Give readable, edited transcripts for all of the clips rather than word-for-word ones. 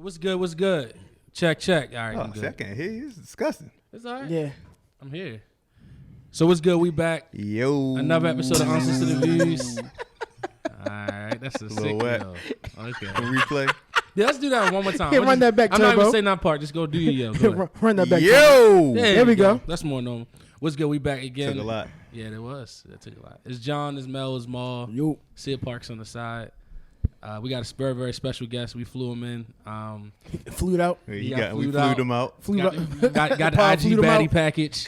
What's good? What's good? Check. All right. Oh, I can't hear you. It's disgusting. It's all right. Yeah. I'm here. So what's good? We back. Yo. Another episode of Answers to the Views. All right. That's a sick wet. yo. Okay. Replay. Yeah, let's do that one more time. Yeah, run that back, I'm not Turbo. even saying that part. Just go do your yo. Go ahead. Run that back. Yo. There we go. That's more normal. What's good? We back again. Took a lot. Yeah, there was. That took a lot. It's John, it's Mel, it's Maul. Yo. Sid Parks on the side. We got a very, very special guest. We flew him in. Flew it out. We got flew out. them out. Flew Got out. the Paul IG flew them baddie out. package.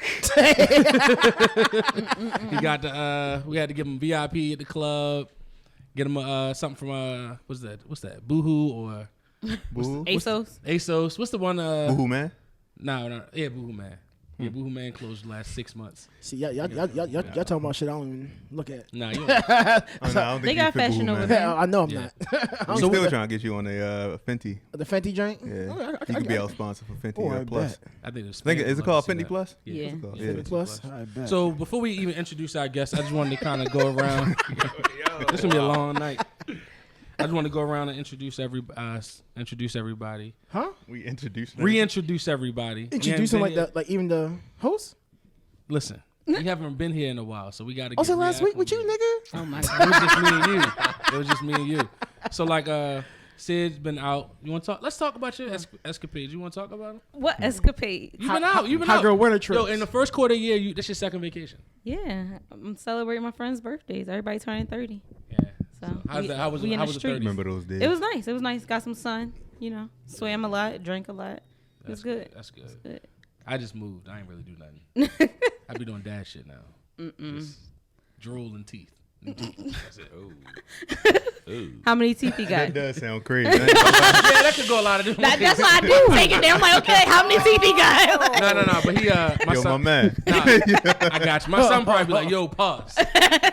He got the. We had to give him VIP at the club. Get him something from what's that? Boohoo or Boohoo. ASOS. What's the one? Boohoo, man. No. Yeah, Boohoo Man. Yeah, Boohoo Man closed the last 6 months. See, y'all talking about shit I don't even look at. Nah, you. I don't think They you got fit fashion Boohoo, over man. there. I know I'm Yeah. not. I'm So still trying to get you on the Fenty. The Fenty joint? Yeah. Okay, You can be our sponsor for Fenty Oh, I Plus. bet. I think it's. Is it called Fenty Plus? Yeah. Yeah. Called? Fenty Plus? I bet. So before we even introduce our guests, I just wanted to kind of go around. This gonna be a long night. I just want to go around and introduce everybody. Huh? We introduced them. Reintroduce everybody. Introduce him We haven't been like even the host? here- Listen, we haven't been here in a while, so we got to. Also last week with you, nigga? Oh my It god. was just me and you. It was just me and you. So like, Sid's been out. You want to talk? Let's talk about your escapades. You want to talk about them? What escapade? You've been out. You've been Hot out. girl winter trips. Yo, in the first quarter of the year, that's your second vacation. Yeah, I'm celebrating my friends' birthdays. Everybody turning 30. Yeah. So How's that? How was we in how the was the streets. 30s? Remember those days? It was nice. It was nice. Got some sun. You know, swam a lot, drank a lot. It was good. That's good. Good. I just moved. I ain't really do nothing. I be doing dad shit now. Just drool and teeth. That's it. How many teeth you got? That does sound crazy. Yeah, that could go a lot of different ways. That's why I do take it there. I'm like, okay, how many teeth you got? No. But he, my Yo, son. my man. Nah, I got you. My son probably be like, "Yo, pause."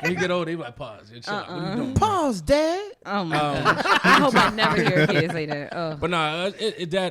When he get older, he be like, "Pause. Yo, chill out. What are you doing?" Pause, Dad. Oh my gosh. I hope I never hear a kid say that. Oh. But no,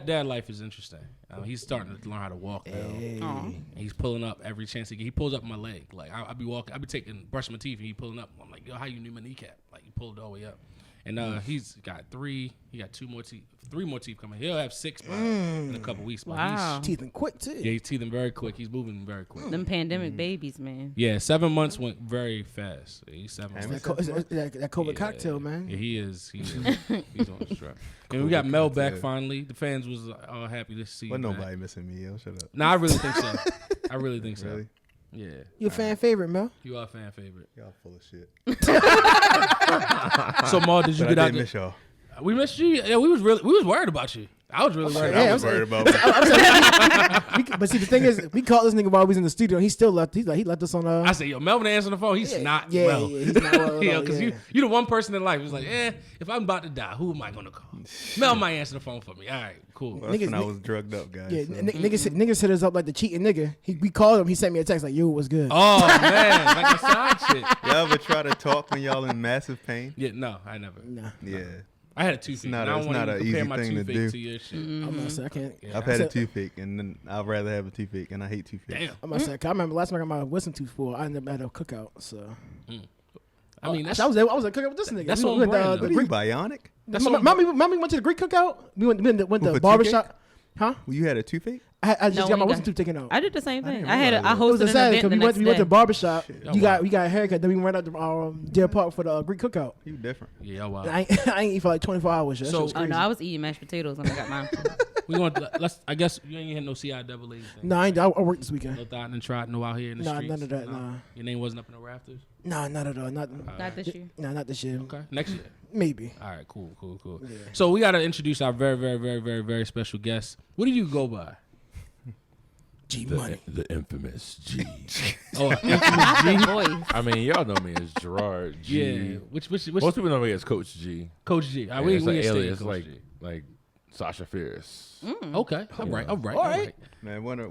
dad life is interesting. He's starting to learn how to walk now. Aw. And he's pulling up every chance he get. He pulls up my leg. Like I be walking, I be brushing my teeth, and he pulling up. I'm like, "Yo, how you knew my kneecap?" Like he pulled it all the way up. And he's got 3. He got 2 more teeth. 3 more teeth coming. He'll have 6 in a couple weeks. But Wow. Teething quick, too. He's teething very quick. He's moving very quick. Them pandemic babies, man. Yeah, 7 months went very fast. He's 7 Damn, months. That COVID cocktail, man. Yeah, he is. He's on the strap. And we got Mel back finally. The fans was all happy to see. Wasn't you back. nobody missing me, yo. Shut up. Nah, I really think so. I really think so. Really? Yeah. You a fan favorite, Mel? You are a fan favorite. Y'all full of shit. So Maul, did you But get I out did there? miss y'all. We missed you. Yeah, we was worried about you. I was really worried. Yeah, I I was was worried about me. But see, the thing is, we called this nigga while we was in the studio. And he still left. He left us on. I said, "Yo, Melvin answered the phone. He's not yeah, well." yeah, he's not well at all, Because yeah. you the one person in life who's like, if I'm about to die, who am I gonna call? Mel might answer the phone for me. All right, cool. Well, that's when Niggas- I was drugged up, guys. Yeah, so. niggas hit us up like the cheating nigga. We called him. He sent me a text like, "Yo, what's good?" Oh man, like a side chick. Y'all ever try to talk when y'all in massive pain? Yeah, no, I never. Nah, Yeah. I had a toothache. not and I a- don't it's want not to a compare easy my thing to toothache do. to your shit. I'm not saying I can't. Yeah. I've had a said- toothache, and then I'd rather have a toothache, and I hate toothaches. Damn. I'm not saying. I remember last time I got my wisdom tooth pulled. I ended up at a cookout. So I mean, that's I was at a cookout with this nigga. that's We on went to, brand, the though. What are you, Greek. bionic? That's Mommy went to the Greek cookout. We went to With the a barbershop. Huh? Well, you had a toothache? I just No, got my we wisdom got- tooth taken out. I did the same thing. didn't I realize It was hosted a an sad event because the we next went to the day. barbershop. Shit. We got a haircut. Then we went out to Deer Park for the Greek cookout. You different. yeah, wow. And I ain't eat for like 24 hours. Yet. That So- shit was Oh crazy. no, I was eating mashed potatoes when I got mine. We want. Let's. I guess you ain't had no CIAA thing. No, I worked this weekend. No thought and tried no out here in the Nah, streets. none of that, nah. Your name wasn't up in the rafters. Nah, not at all. Not Not this year. Nah, not this year. Okay, next year. Maybe. All right, cool. So we gotta introduce our very, very, very, very, very special guest. What do you go by? G Money. The infamous G. Oh, Not infamous G. the voice. I mean, y'all know me as Gerard G. Yeah. Which Most people know me as Coach G. Coach G? All right, Yeah, we it's like stay alias, Coach like G. like Sasha Fierce. Okay, all right. Man, one of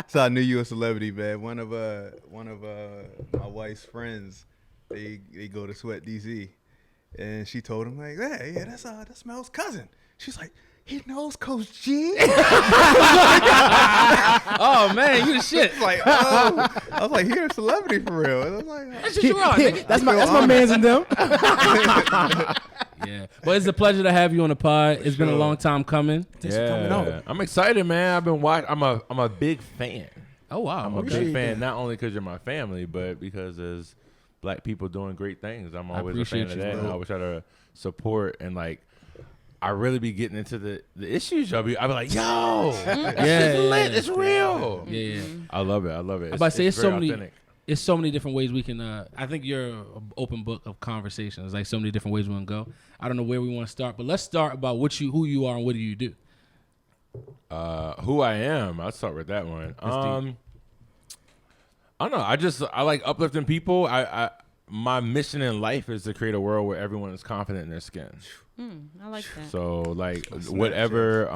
so I knew you were a celebrity, man. One of my wife's friends, they go to Sweat DC, and she told him like, "Hey, yeah, that's Mel's cousin." She's like, "He knows Coach G." Oh man, you the shit. Like, oh, I was like, "He a celebrity for real." And I was like, That's just Gerard, nigga. That's my man's and them. Yeah, but it's a pleasure to have you on the pod. It's been a long time coming. Thanks for coming out. I'm excited, man. I've been watching. I'm a big fan. Oh wow, I'm a big fan, not only because you're my family, but because there's black people doing great things. I'm always a fan of that, and I always try to support and like. I really be getting into the issues. I'll be like, yo, it's lit. It's real. Yeah. I love it. I'm about to say it's so many. Authentic. It's so many different ways we can. I think you're an open book of conversation. There's like so many different ways we want to go. I don't know where we want to start, but let's start about who you are and what do you do. Who I am. I'll start with that one. I don't know. I like uplifting people. My mission in life is to create a world where everyone is confident in their skin. I like that. So like whatever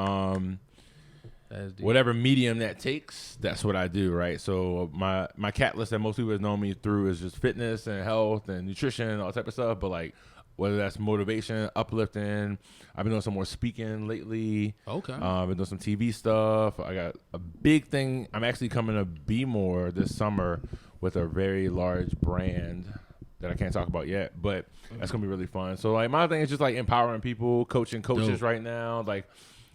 medium that takes, that's what I do, right? So my catalyst that most people know me through is just fitness and health and nutrition and all that type of stuff. But like whether that's motivation, uplifting, I've been doing some more speaking lately. Okay. I've been doing some TV stuff. I got a big thing. I'm actually coming to Be More this summer with a very large brand that I can't talk about yet, but that's gonna be really fun. So like my thing is just like empowering people, coaching coaches right now. Like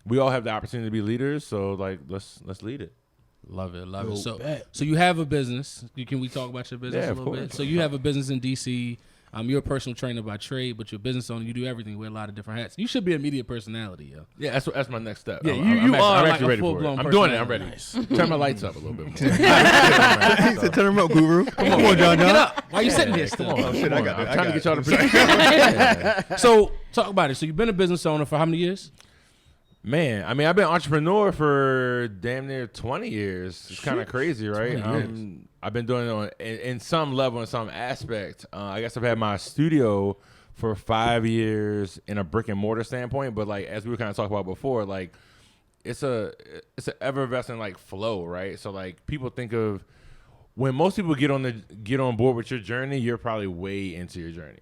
we all have the opportunity to be leaders, so like let's lead it. Love it. So you have a business. Can we talk about your business a little bit? So you have a business in DC. You're a personal trainer by trade, but you're a business owner. You do everything. You wear a lot of different hats. You should be a media personality, yo. Yeah, that's my next step. Yeah, I'm actually like ready for it. I'm doing it. I'm ready. Nice. Turn my lights up a little bit more. He said, "Turn them up, guru." Come on, John. Get up. Why are you sitting here still? Come on. Shit, I I'm got it. trying to get y'all to produce. So talk about it. So you've been a business owner for how many years? Man, I mean, I've been an entrepreneur for damn near 20 years. It's kind of crazy, right? I've been doing it on, in some level, in some aspect. I guess I've had my studio for 5 years in a brick and mortar standpoint, but like as we were kind of talking about before, like it's an effervescent like flow, right? So like people think of when most people get on board with your journey, you're probably way into your journey.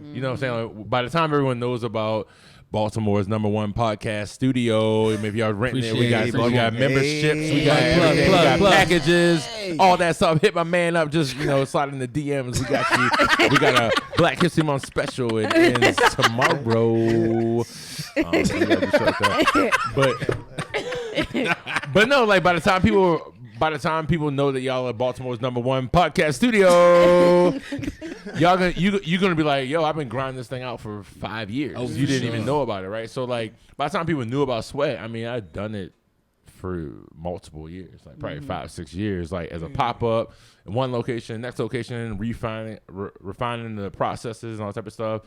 You know what I'm saying? Like, by the time everyone knows about Baltimore's #1 podcast studio, maybe y'all renting it. We got memberships, we got everything, we got packages, all that stuff. Hit my man up, just slide in the DMs. We got you. We got a Black History Month special. It ends tomorrow. But no, like by the time people know that y'all are Baltimore's #1 podcast studio, you're gonna be like, yo, I've been grinding this thing out for 5 years. Oh, you didn't even know about it, right? So like by the time people knew about Sweat, I mean, I'd done it for multiple years, like probably 5-6 years, like as a pop up in one location, next location, refining the processes and all that type of stuff.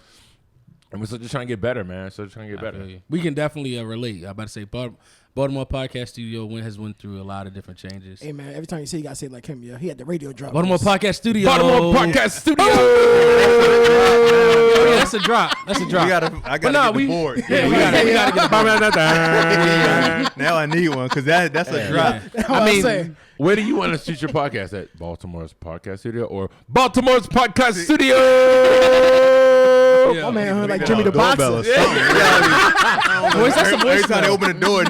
And we're still just trying to get better, man. So just trying to get better. We can definitely relate. I'm about to say, Baltimore Podcast Studio has went through a lot of different changes. Hey man, every time you say, you gotta say it like him. Yeah, he had the radio drop. Baltimore Podcast Studio. Baltimore Podcast Studio. Oh, yeah, that's a drop. That's a drop. I gotta get the board. Yeah, we gotta get the board. Now I need one because that's a drop. I mean, where do you want to shoot your podcast at? Baltimore's Podcast Studio or Baltimore's Podcast Studio? My man heard like Jimmy the Boxer. Every time they open the door,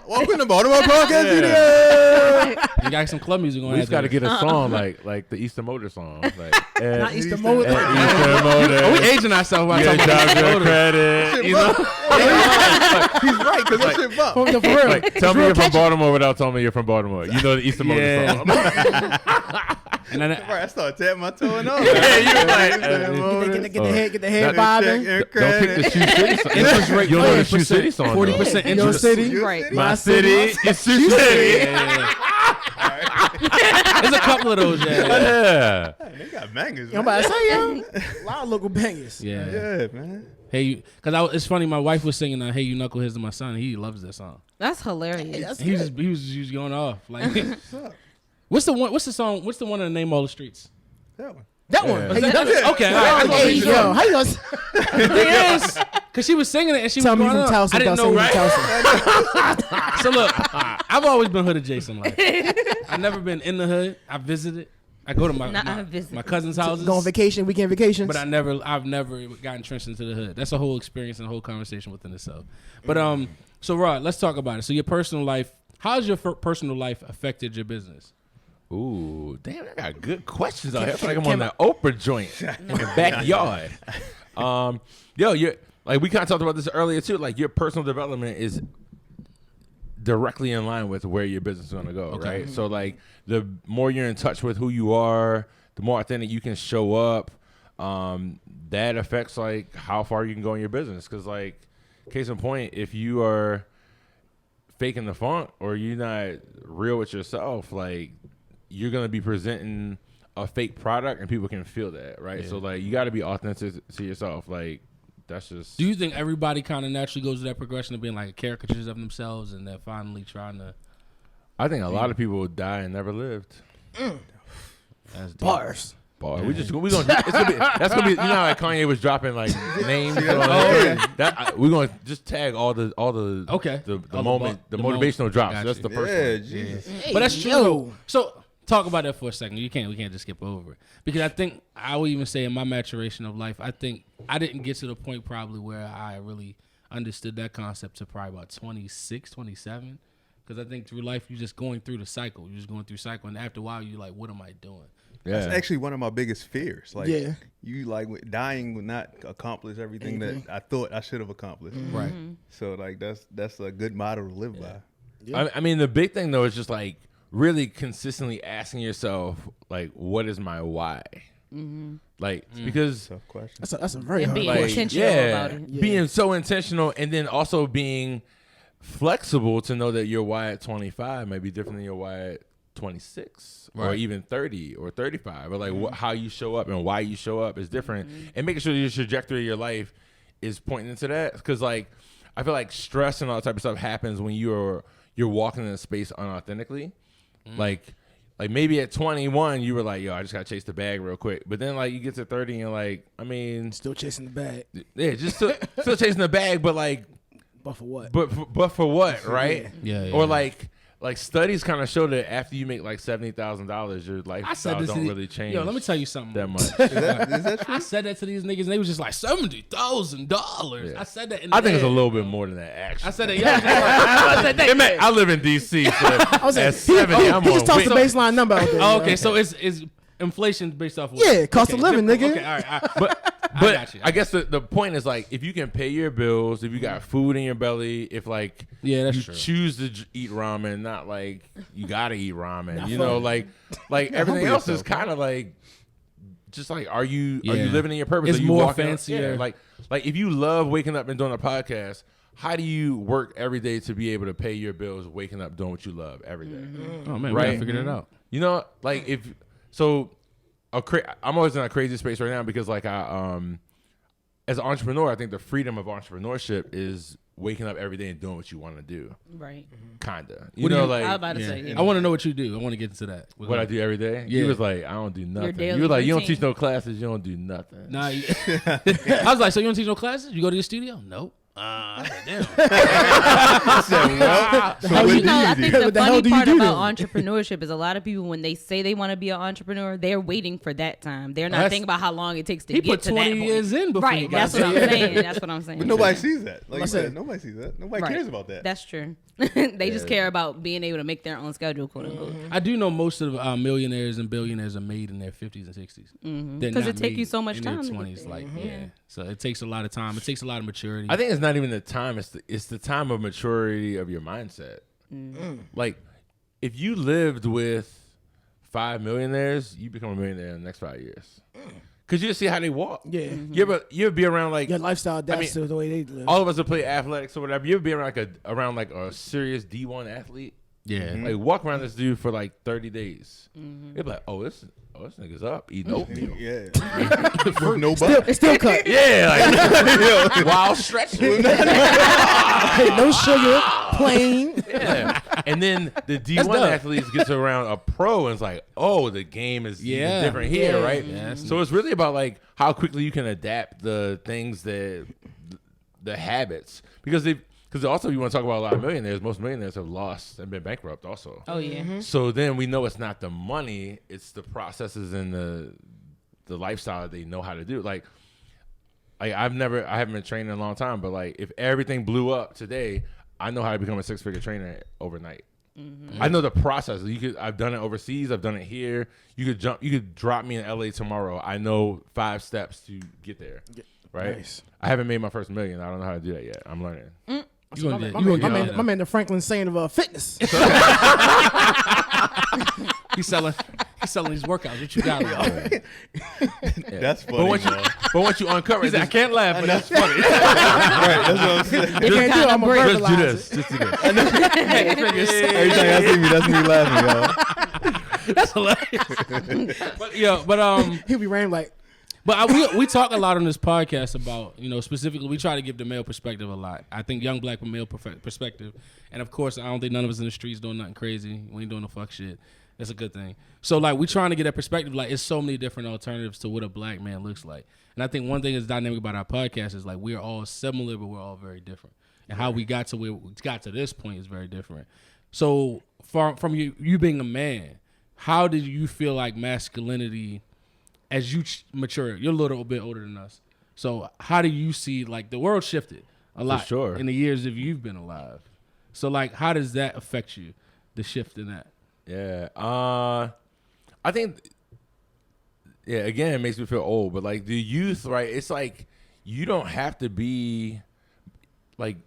welcome to Baltimore Podcast Studio. You got some club music on. We just got to get a song like the Easter Motor song. Like, Not Easter Motor. Easter Motor. Are we aging ourselves? Yeah, job credit. You know? He's right because that shit bop. Like, tell me you're from Baltimore without telling me you're from Baltimore. You know the Easter Motor song. And then I started tapping my toe and all. Yeah, you're like, get the head bobbing. don't pick the Shoe City song. Interest rate, you don't know the Shoe City song. 40% Your interest. city. Right. My city is Shoe City. There's a couple of those. Yeah. They got bangers. I'm about to say, yo, a lot of local bangers. Yeah, man. Hey, because it's funny. My wife was singing "Hey You Knuckleheads" to my son. He loves that song. That's hilarious. He was just going off. Like, what's the one? What's the song? What's the one in the Name All the Streets? That one. That one. Yeah. Hey, Okay, all right. Hey, yo, how you gonna The thing is, because she was singing it and she tell was me going from up. Towson? I didn't know, right? Towson. So look, I've always been hood adjacent. Like, I've never been in the hood. I visited. I go to my cousin's houses. Go on vacation, weekend vacations. But I've never got entrenched into the hood. That's a whole experience and a whole conversation within itself. But so Rod, let's talk about it. So your personal life, how has your personal life affected your business? Ooh, damn! I got good questions out here. I feel like I'm on that Oprah joint in the backyard. Yo, like we kind of talked about this earlier too. Like your personal development is directly in line with where your business is going to go, right? So like the more you're in touch with who you are, the more authentic you can show up. That affects like how far you can go in your business. Because like, case in point, if you are faking the funk or you're not real with yourself, like you're gonna be presenting a fake product and people can feel that, right? So like you got to be authentic to yourself. Like that's just. Do you think everybody kind of naturally goes to that progression of being like caricatures of themselves and they're finally trying to? I think a lot of people die and never lived. That's deep. Bars. Boy, that's gonna be you know how like Kanye was dropping like names. We're gonna just tag all the motivational drops. Gotcha. That's the first one. Jesus. Hey, But that's true. yo. So talk about that for a second. We can't just skip over it because I think I would even say in my maturation of life, I think I didn't get to the point probably where I really understood that concept to probably about 26, 27. Because I think through life you're just going through the cycle. You're just going through cycle, and after a while you're like, what am I doing? That's actually one of my biggest fears. Like, Yeah. you like dying would not accomplish everything that I thought I should have accomplished. Right. So like that's a good motto to live by. Yeah. I mean, the big thing though is just like really consistently asking yourself, like, what is my why? Like, because Tough question. That's a very And hard being question. intentional about it. Yeah. being so intentional, and then also being flexible to know that your why at 25 might be different than your why at 26 or Right. even 30 or 35, or like how you show up and why you show up is different, and making sure your trajectory of your life is pointing into that. Because like I feel like stress and all that type of stuff happens when you're walking in a space unauthentically. Like maybe at 21 you were like, yo, I just gotta chase the bag real quick, but then like you get to 30 and you're like, I mean, Still chasing the bag. yeah, just still chasing the bag, but like But for what? but for what, right? Yeah. Or like studies kind of show that after you make like $70,000, your lifestyle don't really change. Yo, let me tell you something. that much. Is that true? I said that to these niggas, and they was just like $70,000. Yeah. I said that. In I think it's a the little bit more than that, actually. I said that. I said that. I live in DC, so I was at like, 70, I'm he just on tossed the wait. baseline number out there. Oh, bro. okay, so it's inflation based off what? Yeah, cost of living, nigga. Okay, all right. But got you. I guess the point is like, if you can pay your bills, if you got food in your belly, if like Yeah, that's you true. choose to eat ramen, not like you gotta eat ramen, Not you know, funny. like everything humble else is yourself, kind of like, just like, are you Yeah. living in your purpose? It's Are you more walking fancier. Yeah, like if you love waking up and doing a podcast, how do you work every day to be able to pay your bills, waking up doing what you love every day? Oh man, we Right. gotta figure that out. You know, like if so, I'm always in a crazy space right now because like as an entrepreneur, I think the freedom of entrepreneurship is waking up every day and doing what you want to do. Right. Kinda, What do you- I was like about to say. I want to know what you do. I want to get into that. what I do every day. Yeah. You was like, I don't do nothing. daily You were like, you don't routine. teach no classes. You don't do nothing. Nah, I was like, so you don't teach no classes? You go to your studio? Nope. I said, damn. How You you know, I do think that? the What the hell funny do you part do about then? entrepreneurship is a lot of people, when they say they want to be an entrepreneur, they're waiting for that time. They're not That's- thinking about how long it takes to He get put to that 20 point. years in before he Right. got That's what I'm there. saying. That's what I'm saying. But nobody sees that. Like I you said- said, nobody sees that. Nobody Right. cares about that. That's true. They just care about being able to make their own schedule, quote unquote. I do know most of millionaires and billionaires are made in their 50s and 60s. They're 'Cause not it take you made so much in time their to get 20s. there. Like, yeah. So it takes a lot of time. It takes a lot of maturity. I think it's not even the time. It's the time of maturity of your mindset. Like, if you lived with 5 millionaires, you become a millionaire in the next 5 years. Cause you see how they walk. Yeah. You ever be around like Your lifestyle adapts mean, to the way they live. all of us that play athletics or whatever. You ever be around like a serious D1 athlete? yeah. Like walk around this dude for like 30 days. You're like, oh this nigga's up eating oatmeal. Yeah. With no butt. It's still cut. Yeah, like while stretching. No sugar, plain. Yeah. And then the D1 dope. athletes gets around a pro and it's like, oh, the game is even Yeah. different here, Yeah. right? Yeah, that's So it's really about like how quickly you can adapt the things the habits. Because also you want to talk about a lot of millionaires, most millionaires have lost and been bankrupt also. Oh yeah. So then we know it's not the money, it's the processes and the lifestyle that they know how to do. Like I haven't been training in a long time, but like if everything blew up today, I know how to become a 6-figure trainer overnight. I know the process. I've done it overseas. I've done it here. You could drop me in LA tomorrow. I know 5 steps to get there. right? Nice. I haven't made my first $1 million. I don't know how to do that yet. I'm learning. My man, the Franklin saying of fitness. He's selling these workouts. What you got? That's funny. But once you uncover it, I can't laugh, but that's funny. Right, that's what I'm saying. They can't do it. I'm gonna just do verbalize this. it. Just do this. Every time y'all see me, that's me laughing, y'all. That's hilarious. but He'll be random like, we talk a lot on this podcast about, specifically, we try to give the male perspective a lot. I think young black with male perspective. And of course, I don't think none of us in the streets doing nothing crazy. We ain't doing no fuck shit. That's a good thing. So, like, we trying to get that perspective. Like, it's so many different alternatives to what a black man looks like. And I think one thing that's dynamic about our podcast is, like, we're all similar, but we're all very different. And how we got to where we got to this point is very different. So, from you being a man, how did you feel like masculinity, as you mature, you're a little bit older than us. So how do you see, like, the world shifted a lot in the years if you've been alive. So, like, how does that affect you, the shift in that? Yeah. I think, again, it makes me feel old, but, like, the youth, right, it's like you don't have to be, like,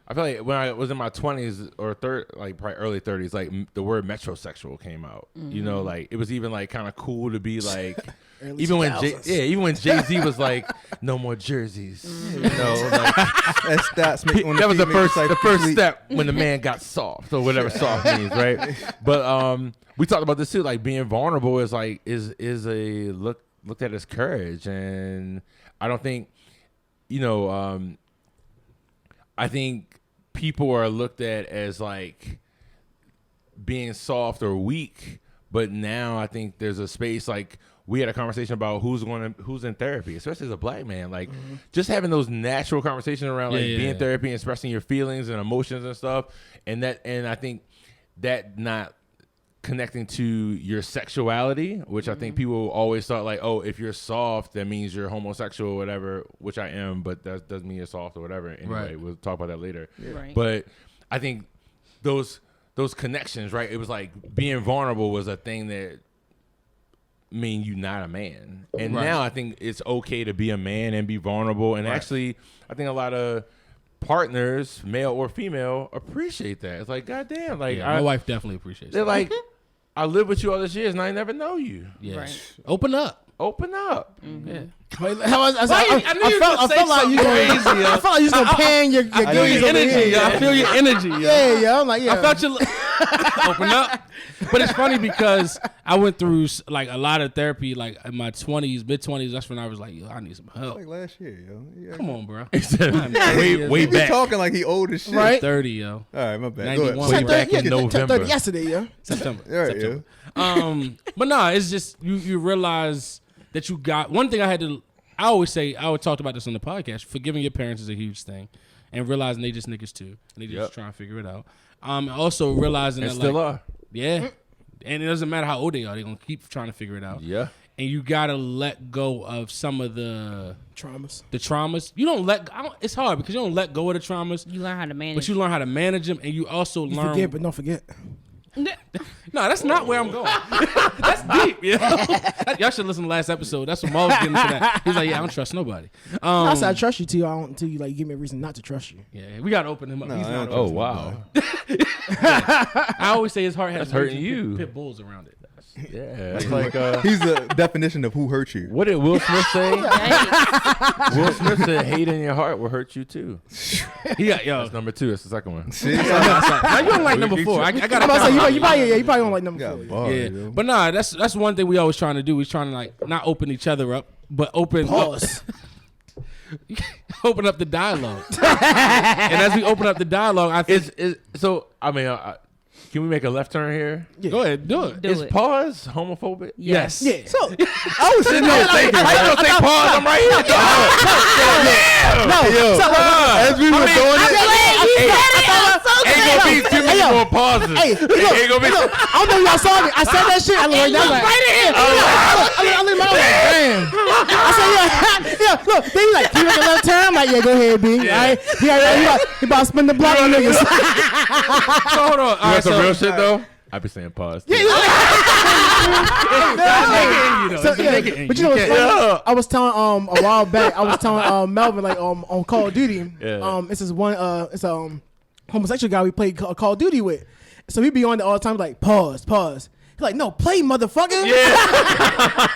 I feel like when I was in my 20s or probably early 30s, like, the word metrosexual came out. Mm-hmm. Like, it was even, like, kind of cool to be, like, early even when 2000s. Jay-Z was like, no more jerseys. Mm-hmm. Like, that was the first step when the man got soft, or whatever soft means, right? But we talked about this too, like, being vulnerable is a looked at as courage, and I don't think, I think people are looked at as, like, being soft or weak, but now I think there's a space, like, we had a conversation about who's in therapy, especially as a black man. Like, just having those natural conversations around, like, being in therapy and expressing your feelings and emotions and stuff. And I think that not connecting to your sexuality, which I think people always thought, like, oh, if you're soft, that means you're homosexual or whatever, which I am, but that doesn't mean you're soft or whatever. Anyway, we'll talk about that later. Yeah. Right. But I think those connections, right? It was like being vulnerable was a thing that mean you not a man. And now I think it's okay to be a man and be vulnerable. And actually, I think a lot of partners, male or female, appreciate that. It's like, goddamn, like, my wife definitely appreciates they're that. like, I lived with you all this years and I never know you. Yes. Right. Open up. Open up. Yeah. I felt like you was gonna pan your goodies over here. I feel your energy. Yeah. I'm like, yeah. I felt you open up. But it's funny because I went through, like, a lot of therapy, like, in my 20s, mid-20s. That's when I was like, yo, I need some help. Like last year, yo. Yeah. Come on, bro. way He be back. talking like he old as shit. Right. 30, yo. All right, my bad. 91. Go ahead. Way back in November. 30 yesterday, yeah. September. All right, September. But no, it's just you realize that you got one thing. I would talk about this on the podcast. Forgiving your parents is a huge thing, and realizing they just niggas too, and they just trying to figure it out. Also realizing And that, still like, are. yeah, and it doesn't matter how old they are, they're gonna keep trying to figure it out. Yeah. And you gotta let go of some of the traumas. You don't it's hard because you don't let go of the traumas. You learn how to manage. But you learn how to manage them, and you also learn. Forget, but don't forget. No, that's not where I'm going. That's deep, y'all should listen to the last episode. That's what Maul was getting into that. He's like, yeah, I don't trust nobody. I said I trust you until you like give me a reason not to trust you. Yeah, we gotta open him up. No, He's I not don't open. Oh, wow. I always say his heart has That's hurting you. pit bulls around it. Yeah. It's like, He's the definition of who hurt you. what did Will Smith say? Yikes. Will Smith said, hate in your heart will hurt you too. He got That's number 2. That's the second one. See? Now you don't like number 4. I got. I'm about to say you probably don't like number 4. Bar, Yeah, yo. but nah, that's one thing we always trying to do. We're trying to, like, not open each other up, but open Pause. open up the dialogue. And as we open up the dialogue, I think Can we make a left turn here? Yeah. go ahead, do it. Do Is it. pause homophobic? Yes. Yeah. So I was sitting there thinking, how you gonna say pause? I'm right here. As we were doing it, Ain't gonna be too many more pauses. Hey, Ain't gonna be. I don't know if y'all saw me. I said that shit. I looked like right here. I looked like, damn. I said, yeah. Look, then he like, can you make a left turn? I'm like, yeah, go ahead, B. All right. He about to spin the block on niggas. So hold on. You want some real shit though? I be saying pause. Yeah, but you know what's funny? I was telling a while back. I was telling Melvin like on Call of Duty. Yeah. It's this one it's homosexual guy we played Call of Duty with. So he be on there all the time like pause. He's like, no, play, motherfucker. Yeah.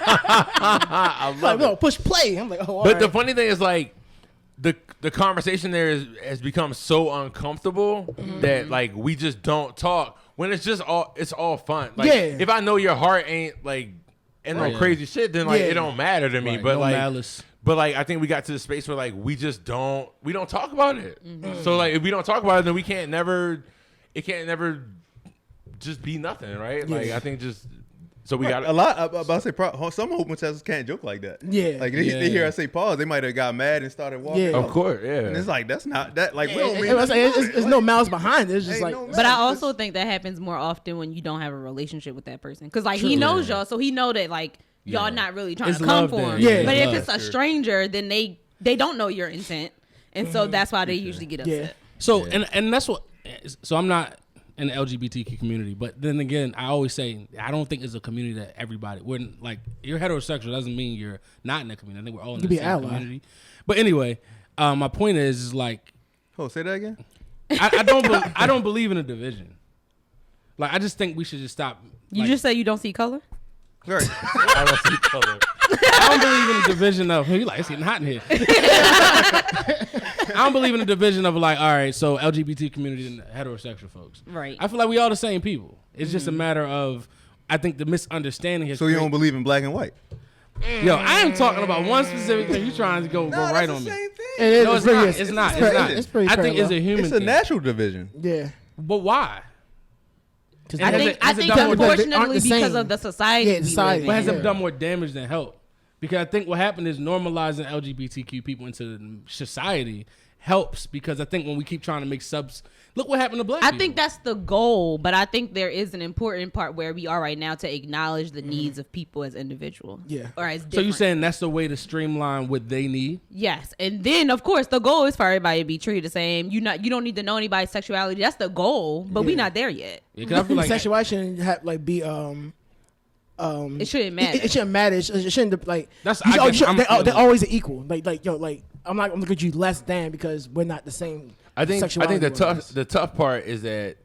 I love like, it. no, push play. I'm like, oh. All But right. the funny thing is like the conversation there has become so uncomfortable that like we just don't talk when it's all fun. Like if I know your heart ain't like and no crazy shit, then like it don't matter to me. But no like malice. But like I think we got to the space where like we don't talk about it. So like if we don't talk about it, then it can't never just be nothing, right? Like I think just so we got a lot. About to say, some homosexuals can't joke like that. Yeah. Like they hear us say pause, they might have got mad and started walking. Yeah. off. of course, yeah. And it's like that's not that. Like we don't mean. It's no malice behind it. It's just Ain't like. no But I malice. also think that happens more often when you don't have a relationship with that person. Because, like, he knows y'all, so he know that, like, y'all not really trying It's to come love for there. him. Yeah. But It's if it's a stranger, then they don't know your intent. And so that's why they usually get upset. Yeah. So and that's what. So I'm not in the LGBTQ community, but then again, I always say I don't think it's a community that everybody. When like you're heterosexual doesn't mean you're not in the community. I think we're all in You the be same ally. community. But anyway, my point is like Oh, say that again. I don't believe in a division. Like I just think we should just stop. You just say you don't see color? Right. I don't see color. I don't believe in a division of you like it's getting hot in here. I don't believe in a division of like, all right, so LGBT community and heterosexual folks. Right. I feel like we all the same people. It's just a matter of I think the misunderstanding has So you don't believe in black and white? Yo, I am talking about one specific thing. You trying to go right on me. Thing. It is. No, It's it's not. pretty- It's not. pretty- It's not. It's pretty I think it's parallel. a human It's a thing. natural division. Yeah. But why? Because And I has think it- has it I done think more- they aren't unfortunately the because same. of the society. Yeah, the we society. live in. But has Yeah. it done more damage than help? Because I think what happened is normalizing LGBTQ people into society helps because I think when we keep trying to make subs, look what happened to black people. I think that's the goal, but I think there is an important part where we are right now to acknowledge the needs of people as individuals. Yeah. Or as So different. you're saying that's the way to streamline what they need? Yes, and then of course the goal is for everybody to be treated the same. You don't need to know anybody's sexuality. That's the goal, but we not there yet. Yeah, 'cause I feel like sexuality shouldn't have like be It shouldn't matter. It shouldn't matter. It shouldn't like. That's- you I know, guess they're always equal. Like yo, like I'm not gonna look at you less than because we're not the same. I think sexuality the tough part is that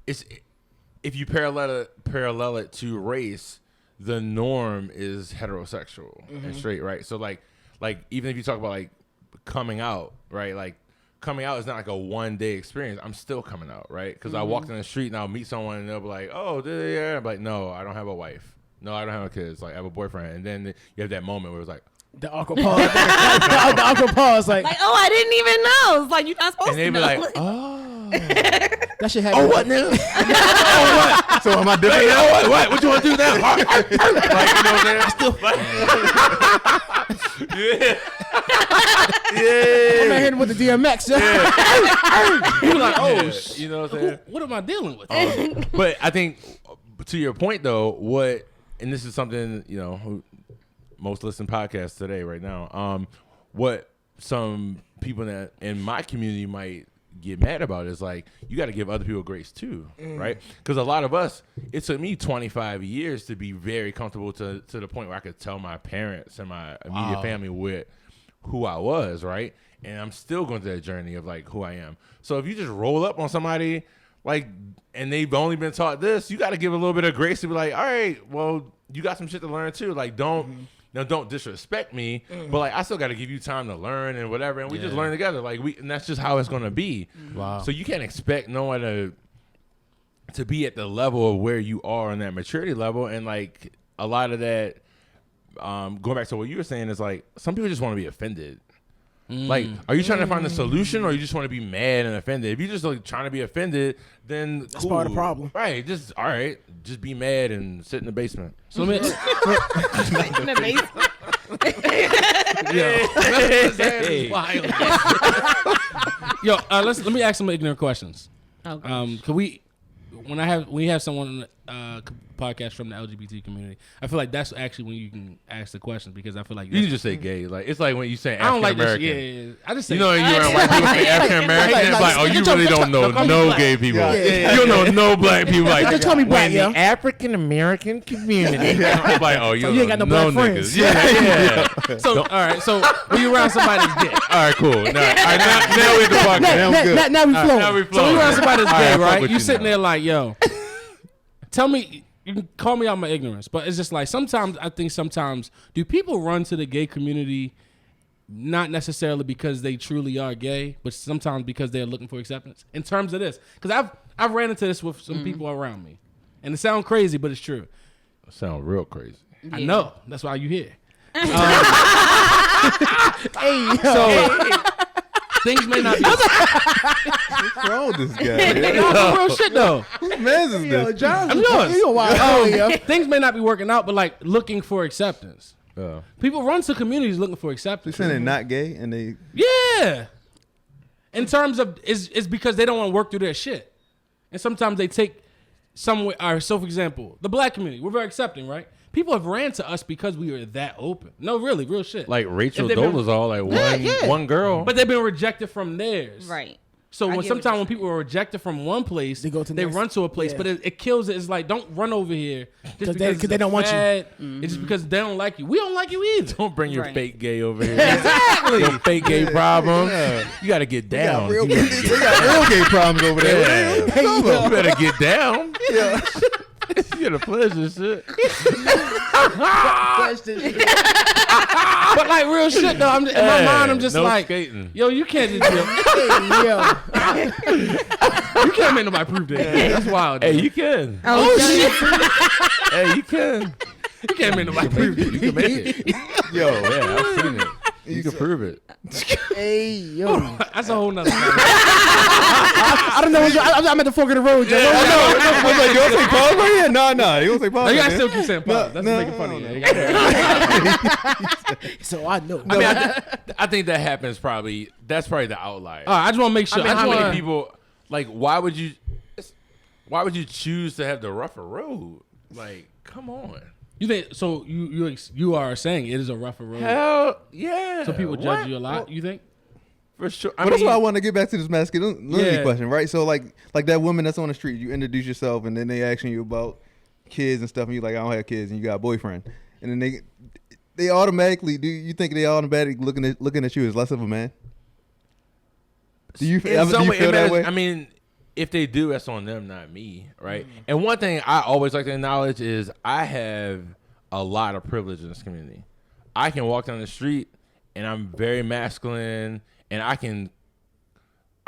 if you parallel it to race, the norm is heterosexual and straight, right? So like even if you talk about like coming out, right? Like coming out is not like a one day experience. I'm still coming out, right? Because I walk down the street and I'll meet someone and they'll be like, "Oh, yeah." I'm like, "No, I don't have a wife. No, I don't have kids. Like I have a boyfriend." And then you have that moment where it's like, The awkward pause. the awkward pause. Like like, oh, I didn't even know. It's like you're not supposed and they to be know. like, "Oh." that shit happen. Oh, what nigga? So am I different? Hey, yo, what you want to do now? Like, you know what I'm saying? Yeah. I'm hitting with the DMX. you're like, oh, Yeah, you know what I'm saying? what am I dealing with? But I think to your point though, and this is something, you know, who most listen podcasts today right now, what some people that in my community might get mad about is like, you got to give other people grace too, right? Because a lot of us, it took me 25 years to be very comfortable to the point where I could tell my parents and my immediate family with who I was, right? And I'm still going through that journey of like who I am. So if you just roll up on somebody like, and they've only been taught this, you got to give a little bit of grace to be like, all right, well, you got some shit to learn too. Like, don't disrespect me, but like I still got to give you time to learn and whatever, and we just learn together. Like and that's just how it's gonna be. Wow. So you can't expect no one to be at the level of where you are on that maturity level, and like a lot of that. Going back to what you were saying is like some people just want to be offended. Like, are you trying to find a solution, or you just want to be mad and offended? If you just like trying to be offended, then That's part of the problem. right? Just all right, just be mad and sit in the basement. So let me. in the basement. Yo, let me ask some ignorant questions. Okay. Could we have someone podcasts from the LGBT community. I feel like that's actually when you can ask the questions because I feel like You can just say gay. Like it's like when you say I don't African like this. American. Yeah. I just say You know, you around white people say African American. It's like, oh, you really don't know no gay people. Yeah. You don't know no black people. Like, Just call me black, yo. the African American community. It's like, oh, you ain't got no black friends. niggas. Yeah. so. All right. So when you around somebody that's gay, All right, cool. Now we at the podcast. Now we flow. Now we so flow. when you around somebody that's All gay, right, fuck right? with You you sitting now. there like, yo, tell me. You can call me out my ignorance, but it's just like sometimes I think do people run to the gay community not necessarily because they truly are gay, but sometimes because they're looking for acceptance in terms of this? Because I've ran into this with some people around me, and it sounds crazy, but it's true. Sound real crazy. I know that's why you here. Hey, Things may not be. What's wrong with this guy? No, for real shit though. Whose man's is yo, this? John's I'm yours. you a wild yo. Things may not be working out, but like looking for acceptance. Yeah. People run to communities looking for They acceptance. saying they're not gay and they. Yeah. In terms of it's because they don't want to work through their shit. And sometimes they take somewhere so for example, the black community, we're very accepting, right? People have ran to us because we are that open. No, really, real shit. Like Rachel If they've been- Dolezal, like one girl. But they've been rejected from theirs. Right. So I when get what sometimes you're when people are rejected from one place, They go to next. run to a place, Yeah. but it kills it. It's like, don't run over here just 'Cause because they don't want you. It's just because they don't like you. We don't like you either. Don't bring your Right. fake gay over here. Exactly. Your fake gay problem. You got to get down. They got real gay problems over there. Yeah. You better get down. Yeah. You're the pleasure shit. But like real shit though, in my mind, I'm just no like, skating. yo, you can't just you can't make nobody prove that. That's wild. Hey, dude. you can. Oh, shit. Hey, you can. You can't make nobody prove that. You can make it. Yo, Yeah, I've seen it. You can prove it. Hey, yo. That's a whole nother thing. I don't know. I'm at the fork of the road, yo. I was like, you want to say pause right here? No, you want to say pause No, right you gotta here? still keep saying pause. That's no, making no, fun of no. you. You gotta- So I know. I mean, I think that happens probably. That's probably the outlier. All right, I just want to make sure. I mean, I just how wanna- many people, like, why would you choose to have the rougher road? Like, come on. You think so? You are saying it is a rougher road. Hell yeah. So people judge you a lot. You think? For sure. But that's why I want to get back to this masculinity Yeah. question, right? So like that woman that's on the street, you introduce yourself, and then they asking you about kids and stuff, and you like, I don't have kids, and you got a boyfriend, and then they automatically, do you think they automatically looking at you as less of a man? Do you feel that way? I mean, if they do, that's on them, not me, right? And one thing I always like to acknowledge is I have a lot of privilege in this community. I can walk down the street and I'm very masculine, and I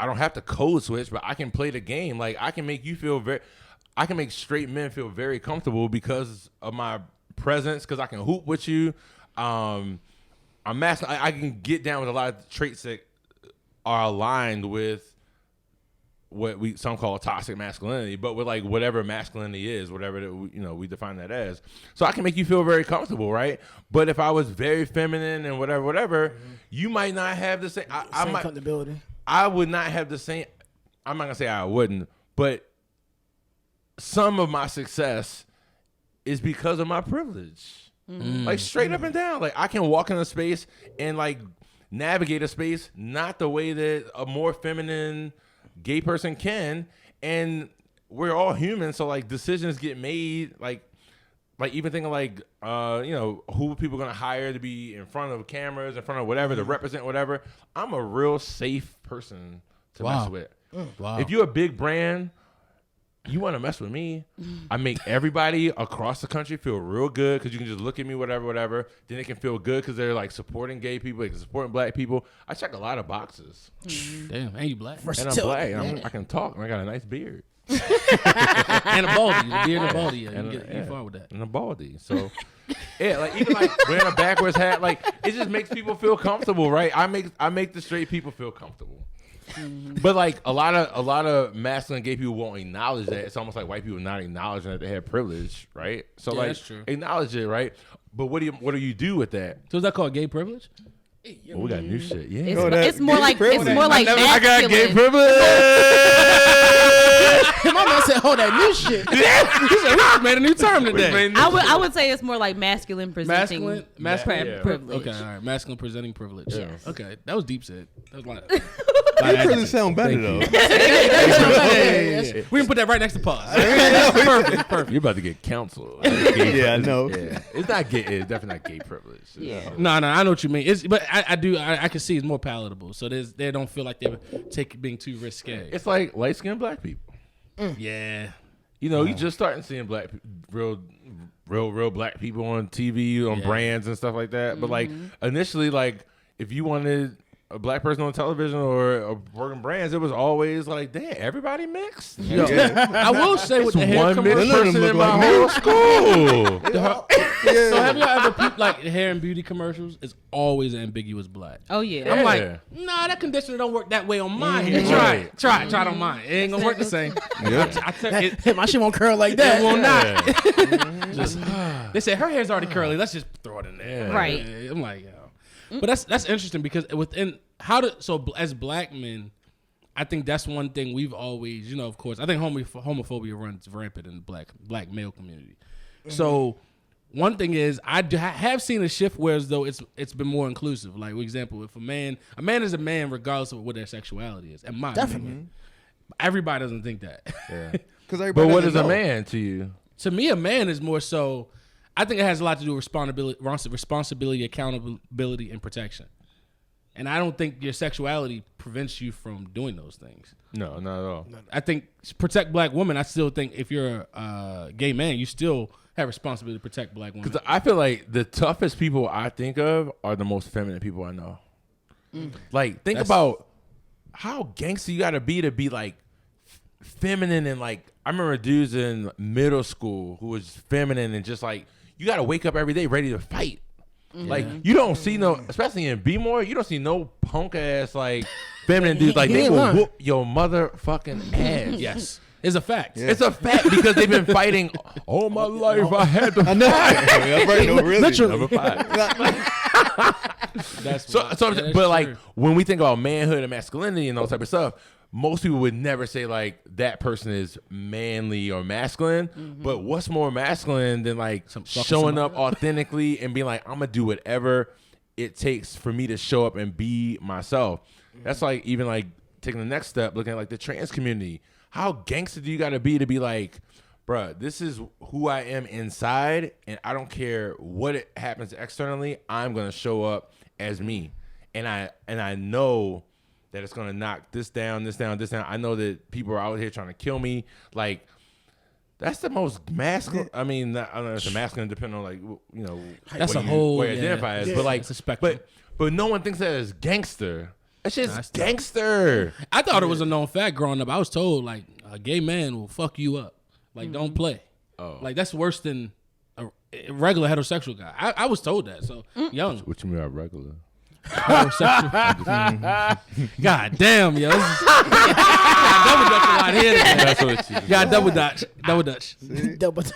don't have to code switch, but I can play the game. Like, I can make straight men feel very comfortable because of my presence, because I can hoop with you. I'm masculine. I can get down with a lot of traits that are aligned with what some call toxic masculinity, but with like whatever masculinity is, whatever that we define that as. So I can make you feel very comfortable, right? But if I was very feminine and whatever, you might not have the same. I Same might. comfortability. I would not have the same. I'm not gonna say I wouldn't, but some of my success is because of my privilege. Like straight up and down. Like I can walk in a space and like navigate a space not the way that a more feminine gay person can, and we're all human, so like decisions get made, like even thinking like who people gonna hire to be in front of cameras, in front of whatever, to represent whatever. I'm a real safe person to mess with. Wow. If you're a big brand, you want to mess with me, I make everybody across the country feel real good, because you can just look at me, whatever. Then they can feel good because they're like supporting gay people, like supporting black people. I check a lot of boxes. Damn, and you black. And I'm black. And I can talk. And I got a nice beard. And a baldy. The beard and a baldy. Yeah, you get far with that. And a baldy. So, yeah, like even like wearing a backwards hat, like it just makes people feel comfortable, right? I make the straight people feel comfortable. But like a lot of masculine gay people won't acknowledge that. It's almost like white people not acknowledging that they have privilege, right? So like that's true. acknowledge it, right? But what do you do with that? So is that called gay privilege? Oh, we got new shit. Yeah. It's more like I got gay masculine. privilege. My man I said, oh, that new shit. He said, we just made a new term today. I would say it's more like masculine presenting Masculine privilege. Okay, all right. Masculine presenting privilege. Yeah. Okay, that was deep said. That was like. That doesn't sound better though. We can put that right next to pause. Perfect. You're about to get counseled. Yeah, I know. Yeah. It's not gay. It's definitely not gay privilege. Yeah. No, I know what you mean. But I can see it's more palatable. So they don't feel like they're being too risque. It's like light skinned black people. Yeah. You know, you just starting seeing real black people on TV, on brands and stuff like that. But like initially, like if you wanted a black person on television or working brands, it was always like, damn, everybody mixed. Yo, I will say with the hair One mixed commercial, person in like my whole school. so have y'all ever peeped like hair and beauty commercials? It's always ambiguous black. Oh yeah. I'm like, nah, that conditioner don't work that way on my hair. Try it on mine. It ain't gonna work the same. My shit won't curl like that. It will not. They said her hair's already curly. Let's just throw it in there. Right. I'm like, yo. But that's interesting because as black men, I think that's one thing we've always, of course, I think homophobia runs rampant in the black male community. So one thing is I have seen a shift where as though it's been more inclusive. Like for example, if a man is a man regardless of what their sexuality is. In my opinion, everybody doesn't think that. Yeah. But what is a man to you? To me, a man is more so. I think it has a lot to do with responsibility, accountability, and protection. And I don't think your sexuality prevents you from doing those things. No, not at all. I think protect black women. I still think if you're a gay man, you still have responsibility to protect black women. Because I feel like the toughest people I think of are the most feminine people I know. Like, think about how gangster you got to be like feminine and like. I remember dudes in middle school who was feminine and just like you got to wake up every day ready to fight. Like you don't see especially in B-more, you don't see no punk ass like feminine dudes like they will whoop your motherfucking ass. Yes, it's a fact. Yeah. It's a fact because they've been fighting all my life. I had to. I know. Really. Literally. Number 5. That's But like when we think about manhood and masculinity and those type of stuff, most people would never say like that person is manly or masculine. But what's more masculine than like showing up authentically and being like, I'm gonna do whatever it takes for me to show up and be myself. That's like even like taking the next step, looking at like the trans community. How gangster do you gotta be like, bruh, this is who I am inside, and I don't care what it happens externally. I'm gonna show up as me, and I know that it's gonna knock this down. I know that people are out here trying to kill me. Like, that's the most masculine. I mean, I don't know if it's a masculine, depending on like that's what a whole what you identify as. But like, it's a spectrum. but no one thinks that is gangster. That shit's gangster. I thought it was a known fact growing up. I was told like a gay man will fuck you up. Like don't play. Oh, like that's worse than a regular heterosexual guy. I was told that. So young. What you mean by regular? God damn, yo. Double dutch a lot here. That's what you got double dutch. Double touch.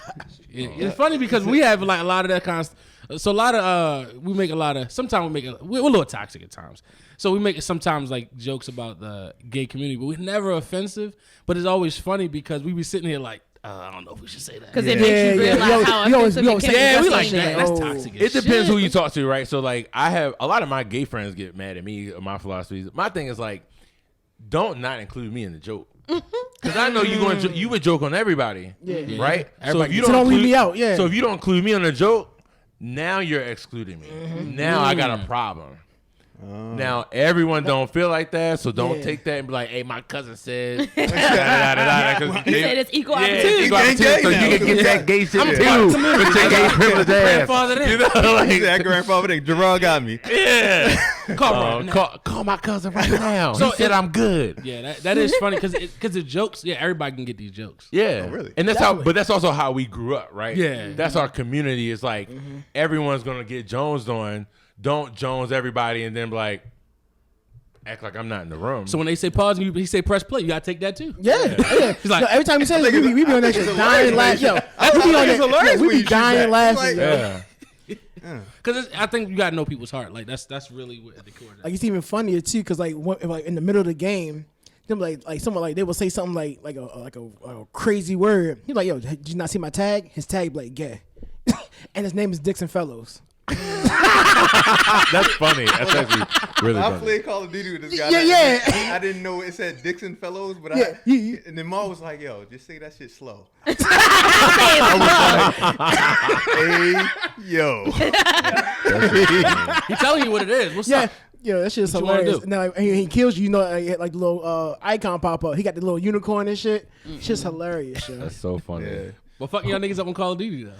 Yeah, it's funny because we have like a lot of that kind of. So a lot of we make a lot of. Sometimes we're a little toxic at times. So we make sometimes like jokes about the gay community, but we're never offensive. But it's always funny because we be sitting here like. I don't know if we should say that. Because it makes you realize how offensive it can be. Yeah, we like that. That's toxic. It depends who you talk to, right? So, like, I have a lot of my gay friends get mad at me or my philosophies. My thing is like, don't not include me in the joke. Because I know you would joke on everybody, right? So if you don't leave me out, So if you don't include me on the joke, now you're excluding me. Now I got a problem. Now everyone don't feel like that, so don't take that and be like, "Hey, my cousin said." He said it's equal opportunity. Equal opportunity, so you can get that gay shit too. With your gay privilege ass. That grandfather, Gerard got me. Yeah. Call my cousin right now. So he said I'm good. Yeah, that is funny because the jokes. Yeah, everybody can get these jokes. Yeah, really. And that's but that's also how we grew up, right? Yeah, that's our community. It's like everyone's gonna get Jones on. Don't Jones everybody and then be like act like I'm not in the room. So when they say pause and he say press play, you gotta take that too. Yeah. He's like, every time he says it, we be on that shit dying laughing. Yo, we be dying laughing. Yeah. Because I think you gotta know people's heart. Like that's really what the core. Like it's even funnier too, because like in the middle of the game, them like someone like they will say something like a crazy word. He's like, yo, did you not see my tag? His tag like gay, and his name is Dixon Fellows. That's funny. That's actually really I funny. played Call of Duty with this guy. Yeah. I didn't know it said Dixon Fellows, but Yeah, and then Ma was like, "Yo, just say that shit slow." Say Hey, yo. He telling you what it is. What's up? Yeah, that shit's What you wanna hilarious. do? Now like, he kills you, like the little icon pop up. He got the little unicorn and shit. Shit's hilarious, yo. That's so funny. Yeah. Well, fuck y'all niggas up on Call of Duty though.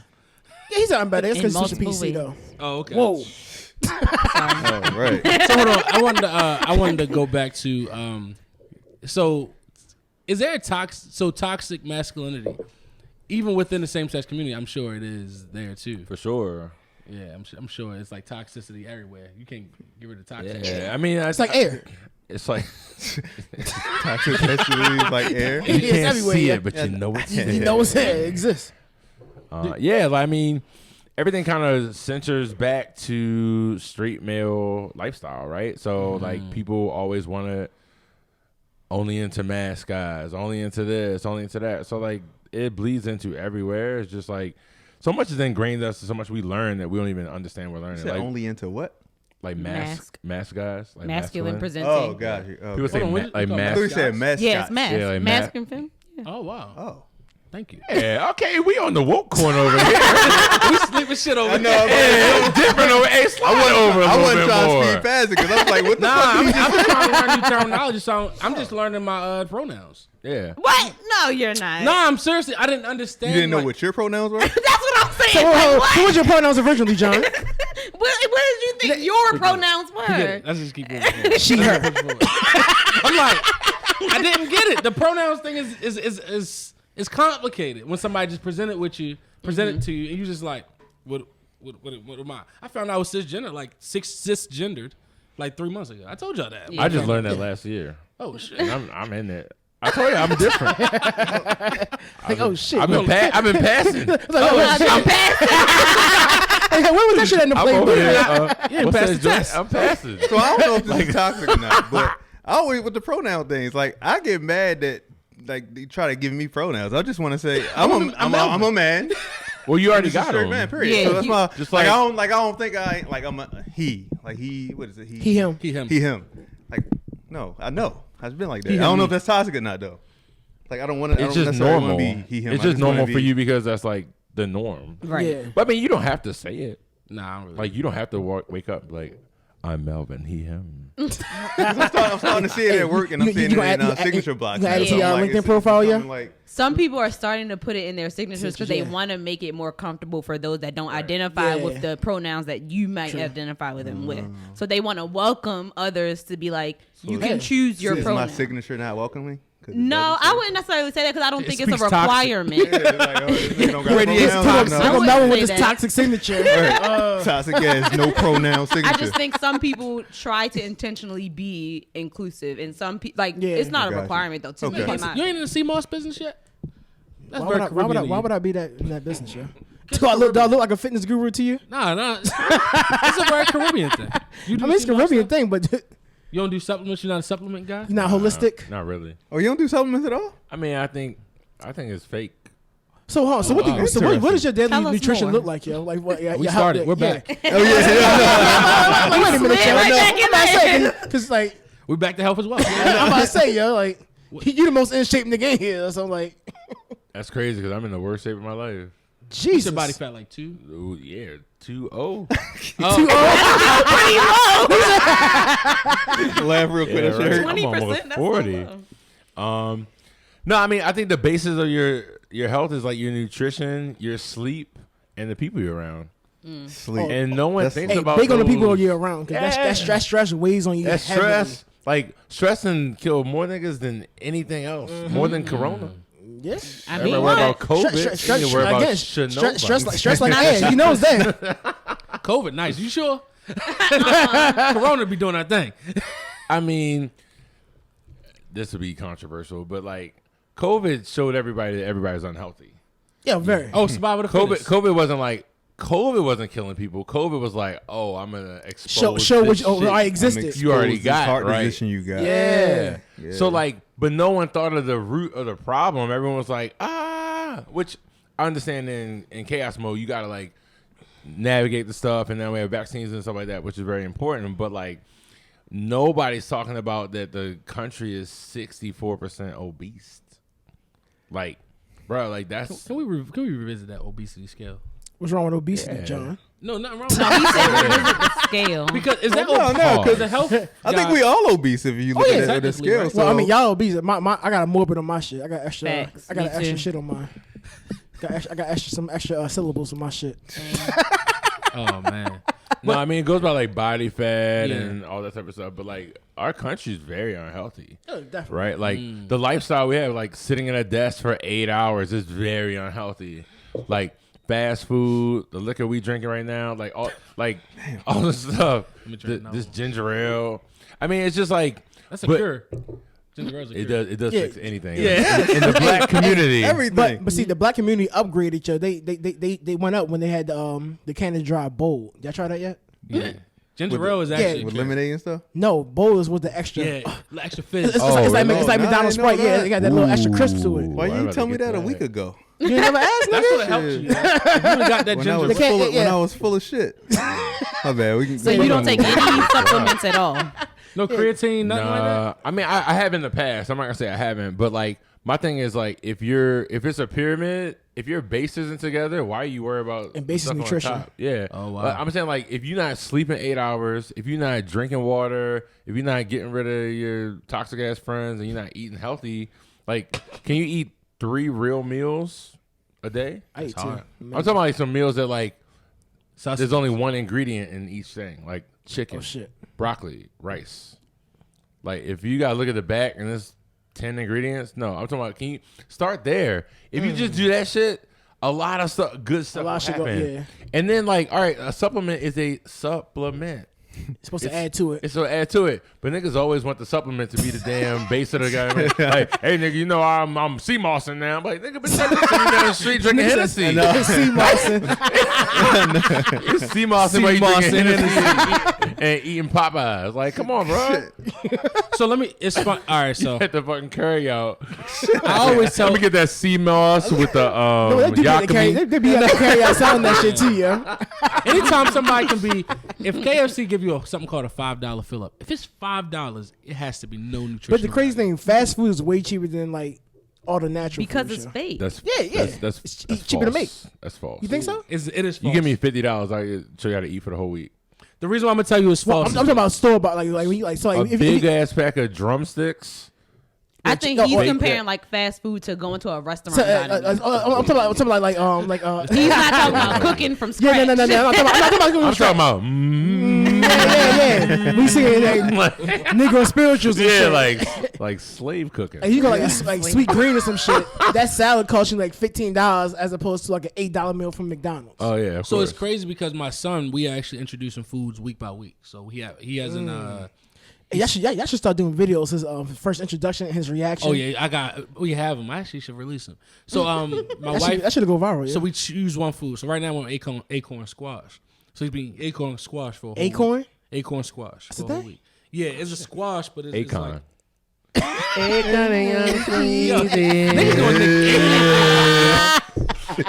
Yeah, he's something better. It's In because it's multiple PC ways. though. Oh, okay. Whoa. Oh, right. So hold on. I wanted to go back to so is there a toxic masculinity even within the same sex community? I'm sure it is there too. For sure. Yeah, I'm sure it's like toxicity everywhere. You can't get rid of toxicity. Yeah, I mean, It's like air. It's like Toxic masculinity is like air. you It's can't everywhere, see yeah. it, but you know it's You there. know it's there. It exists. Yeah, like, I mean, everything kind of centers back to straight male lifestyle, right? So like people always want to only into mask guys, only into this, only into that. So like it bleeds into everywhere. It's just like so much is ingrained in us, so much we learn that we don't even understand we're You learning. said Like only into what? like mask guys, like masculine presenting. Oh, got you. People say Hold on, like what- I mask. thought you said mascot. Yes, mask. Yeah, like masculine femme. Yeah. Oh wow. Oh. Thank you. Yeah, okay, we on the woke corner over here. We sleeping shit over I know. here. Yeah, it's different over. Hey, slide over a I little wasn't bit trying more. to speed past it because I was like, what the Nah, fuck? I'm did you just trying to learn new terminology. So I'm just learning my pronouns. Yeah. What? No, you're not. No, I'm seriously. I didn't understand. You didn't know like, what your pronouns were? That's what I'm saying. So, Like, what? who was your pronouns originally, John? What did you think your pronouns were? Let's just keep moving. She, her. I'm like, I didn't get it. The pronouns thing is complicated when somebody just present it to you, and you just like, what am I? I found out I was cisgendered, like 3 months ago. I told y'all that. I just learned that last year. Oh shit. And I'm in it. I told you I'm different. Like, oh shit. I've been passing. Like, I'm passing. When was that shit in the I'm play? over here. Yeah, what's pass that the joint? test. I'm passing. So I don't know if this is toxic or not, but I always with the pronoun things. Like I get mad that like they try to give me pronouns. I just want to say I'm a man. Well, you already Just a got straight him. man. Period. Yeah, so that's you- why. Just Like like- I don't think I'm a he. Like he. What is it? He, him. He him. He him. Like no, I know. I've been like that. He, I don't him, know me. if that's toxic or not though. Like I don't want to. It's just normal. Be he, him. It's I just wanna normal be- for you because that's like the norm. Right. Yeah. But I mean, you don't have to say it. Nah, I don't really. Like you don't have to wake up like I'm Melvin. He him. I'm starting to see it at work, and I'm You seeing it gonna in add- signature blocks. you gonna add now. it to So your I'm like, LinkedIn it's profile, yeah? becoming like, Some people are starting to put it in their signatures because they Yeah. want to make it more comfortable for those that don't identify Yeah. with the pronouns that you might identify with them with. So they want to welcome others to be like, you can choose your is my pronoun. signature not welcoming? 'Cause it No, doesn't I say- wouldn't necessarily say that because I don't It think it's a speaks toxic. requirement. Yeah, it's like, oh, this nigga don't got Radiates pronouns. toxic. No. I Look wouldn't at Melvin with say this that. toxic signature. Toxic ass, no pronoun I signature. just think some people try to intentionally be inclusive, and some people like Yeah. it's not a Gotcha. requirement though. To Okay. me, in my- You ain't in the CMOS business yet? That's Why would, very I, why, would I, Caribbean. why would I be that in that business, yo? Do I look like a fitness guru to you? Nah. It's a very Caribbean thing. You do I mean, it's a CMOS Caribbean stuff? thing, but you're You don't do supplements. You're not a supplement guy. not holistic. Not really. Oh, you don't do supplements at all? I mean, I think it's fake. So, hold on. So, wow. what does your daily Tell us nutrition more. look like, yo? Like, what? Yeah, We yeah, started. We're yeah. back. Oh yeah. Like, wait a minute, slid yo. right No, back in I'm about to there. say, because like, We're back to health as well. I'm about to say, yo, like, you the most in shape nigga in here. So, I'm like, That's crazy because I'm in the worst shape of my life. What's Jesus. your body fat like 2? Ooh, yeah, 2-0. Laugh real quick. Yeah, that shit right. hurt. 20%, I'm almost that's 40. so low. No, I mean, I think the basis of your health is like your nutrition, your sleep, and the people you're around. Sleep. And no one That's- thinks Hey, about big on the people those- year round because that stress weighs on you. That heavily. stress, like stress, and kill more niggas than anything else, more than Corona. Yeah. I Everybody mean, worry about what? COVID. You worry about again, shit stress like ass. You know it's there. COVID, nice. You sure? Corona be doing our thing. I mean, this would be controversial, but like COVID showed everybody that everybody's unhealthy. Yeah, very. Oh, survival of the fittest. COVID wasn't killing people. COVID was like, oh, I'm gonna expose. Show this which shit. I existed. You already Expose this got heart right. position you got. Yeah. Yeah. So like but no one thought of the root of the problem. Everyone was like, which I understand in chaos mode, you gotta like navigate the stuff, and then we have vaccines and stuff like that, which is very important. But like, nobody's talking about that the country is 64% obese. Like, bro, like that's. Can we revisit that obesity scale? What's wrong with obesity, John? No, nothing wrong. No, he said revisit the scale. Because is that no, because the health? I think we all obese if you look at it with the scale. Right. So. Well, I mean, y'all obese. I got a morbid on my shit. I got extra. Facts. I got Me extra too. shit on mine. I got some extra syllables on my shit. Oh man. No, I mean it goes by like body fat and all that type of stuff. But like our country is very unhealthy, Definitely. right? Like the lifestyle we have, like sitting at a desk for 8 hours, is very unhealthy. Like fast food, the liquor we drinking right now, like all this stuff. This ginger ale. I mean, it's just like That's a cure. Ginger ale's a cure. it does fix anything. Yeah. In the black community, Everything. But see, the black community upgraded each other. They went up when they had the Canada Dry Bold. Y'all try that yet? Yeah. Ginger ale is actually with a cure. lemonade and stuff. No, Bold was the extra. Yeah, extra fizz. It's Oh, like really? McDonald's No, I Sprite. didn't know Yeah, that. they got that little extra crisp to it. Why I you rather tell me get that a that. week ago? You ain't never asked, That's nigga? what helps you. If you would got that When I ginger was ale. full of, yeah. when I was full of shit. My bad. We can. So you don't take any supplements at all. No creatine, nothing like that. I mean, I have in the past. I'm not gonna say I haven't, but like my thing is like if it's a pyramid, if your base isn't together, why are you worried about And base is stuff on the nutrition. top? Yeah. Oh, wow. I'm saying like if you're not sleeping 8 hours, if you're not drinking water, if you're not getting rid of your toxic ass friends, and you're not eating healthy, like can you eat 3 real meals a day? I eat hard. too. I'm talking about like some meals that like Sausage. there's only one ingredient in each thing, like chicken, Oh shit. broccoli, rice. Like if you gotta look at the back and there's 10 ingredients, no, I'm talking about can you start there? If you just do that shit, a lot of stuff, good stuff, A lot will of shit go- happen. yeah. And then like, all right, a supplement is a supplement. It's supposed to add to it. It's to add to it, but niggas always want the supplement to be the damn base of the guy. Like, hey nigga, you know I'm sea mossing now. I'm like, nigga, but nigga down the street drinking Hennessy. Sea mossing. Sea mossing while you drinking Hennessy and eating Popeyes. Like, come on, bro. So it's fun. All right, so Get the fucking curry out. I always tell Let me get that sea moss with the No, they do get the carry. yakami. They be able to carry out selling that shit too, yo. anytime somebody can be, if KFC give you something called a $5 fill up, if it's $5, it has to be no nutrition. But the crazy thing, fast food is way cheaper than like all the natural Because food, it's yo. fake. That's Yeah. That's It's that's cheaper to false. That's false. You think so? it is. You False. give me $50, I can show you how to eat for the whole week. the reason why I'm gonna tell you it's Well, false. I'm talking about store bought like when you like so A like if big you, ass pack of drumsticks. I think no, he's wait, comparing like fast food to going to a restaurant. so, and dining. I'm talking about He's not talking about cooking from scratch. yeah, no. I'm talking about I'm talking about yeah. We see like Negro spirituals and yeah, shit. like slave cooking. And you go like sweet green or some shit. That salad costs you like $15 as opposed to like an $8 meal from McDonald's. Oh yeah, of So course. it's crazy because my son, we are actually introducing foods week by week. So he has an. Hey, y'all should start doing videos. His first introduction and his reaction. Oh yeah, we have him. I actually should release him. So my wife. that should go viral. Yeah. So we choose one food. So right now we're on acorn squash. So he's been acorn squash for a whole Acorn? week. Acorn squash for a a whole thing? week. Yeah, it's a squash, but it's Akon.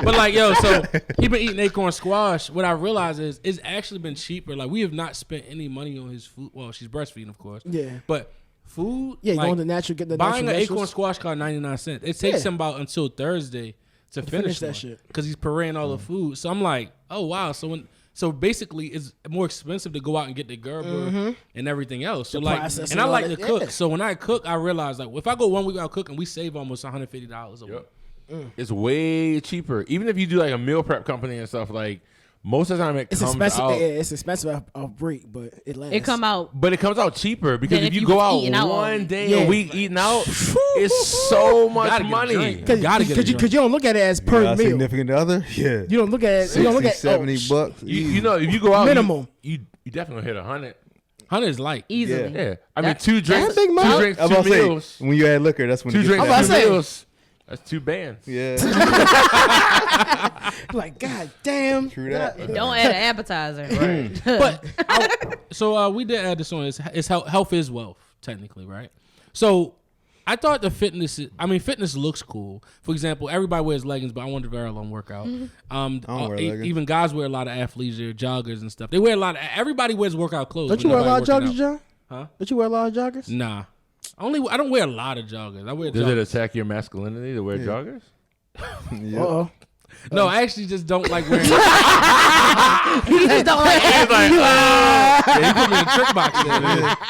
But like, yo, so he been eating acorn squash. What I realize is it's actually been cheaper. Like we have not spent any money on his food. Well, she's breastfeeding, of course. Yeah. But food, Yeah, like, going to natural, get the buying natural an acorn vegetables. squash cost 99 cents. It takes Yeah. him about until Thursday to finish that one, shit. because he's parading all the food. So I'm like, oh wow. So basically, it's more expensive to go out and get the Gerber and everything else. So like, processing and I and all like to that, cook. yeah. So when I cook, I realize like if I go 1 week without cooking, we save almost $150 a week. It's way cheaper. Even if you do like a meal prep company and stuff, like most of the time it It's comes expensive. out. Yeah, it's expensive a break, but it lasts. It come out. But it comes out cheaper because Than if if you you go was out eating out all one week. day Yeah. a week eating out, it's so much Gotta get a money. drink. Because Gotta get a drink. you don't look at it as per Got a meal. significant other? Yeah. You don't look at it. You don't look 60, at 70 bucks. You know, if you go out, Minimum. you definitely hit 100. 100 is light. Easily. Yeah, I mean That- 2 drinks, that's big money. 2 drinks, I'm 2 about to say, meals, when you add liquor, that's when 2 it gets drinks, I'm about 2 to say. meals. That's 2 bands. Yeah. Like, God damn. True that. Don't add an appetizer. Right. But we did add this on. It's health is wealth, technically, right? So I thought fitness looks cool. For example, everybody wears leggings, but I want to wear a long workout. I don't wear leggings. Even guys wear a lot of athleisure, joggers and stuff. They wear a lot of. Everybody wears workout clothes. Don't you wear a lot of joggers, John? Huh? Don't you wear a lot of joggers? Nah. I don't wear a lot of joggers. I wear. Does joggers. it attack your masculinity to wear joggers? Yeah. Uh-oh. No, I actually just don't like wearing. You just don't like He put me in the trick box.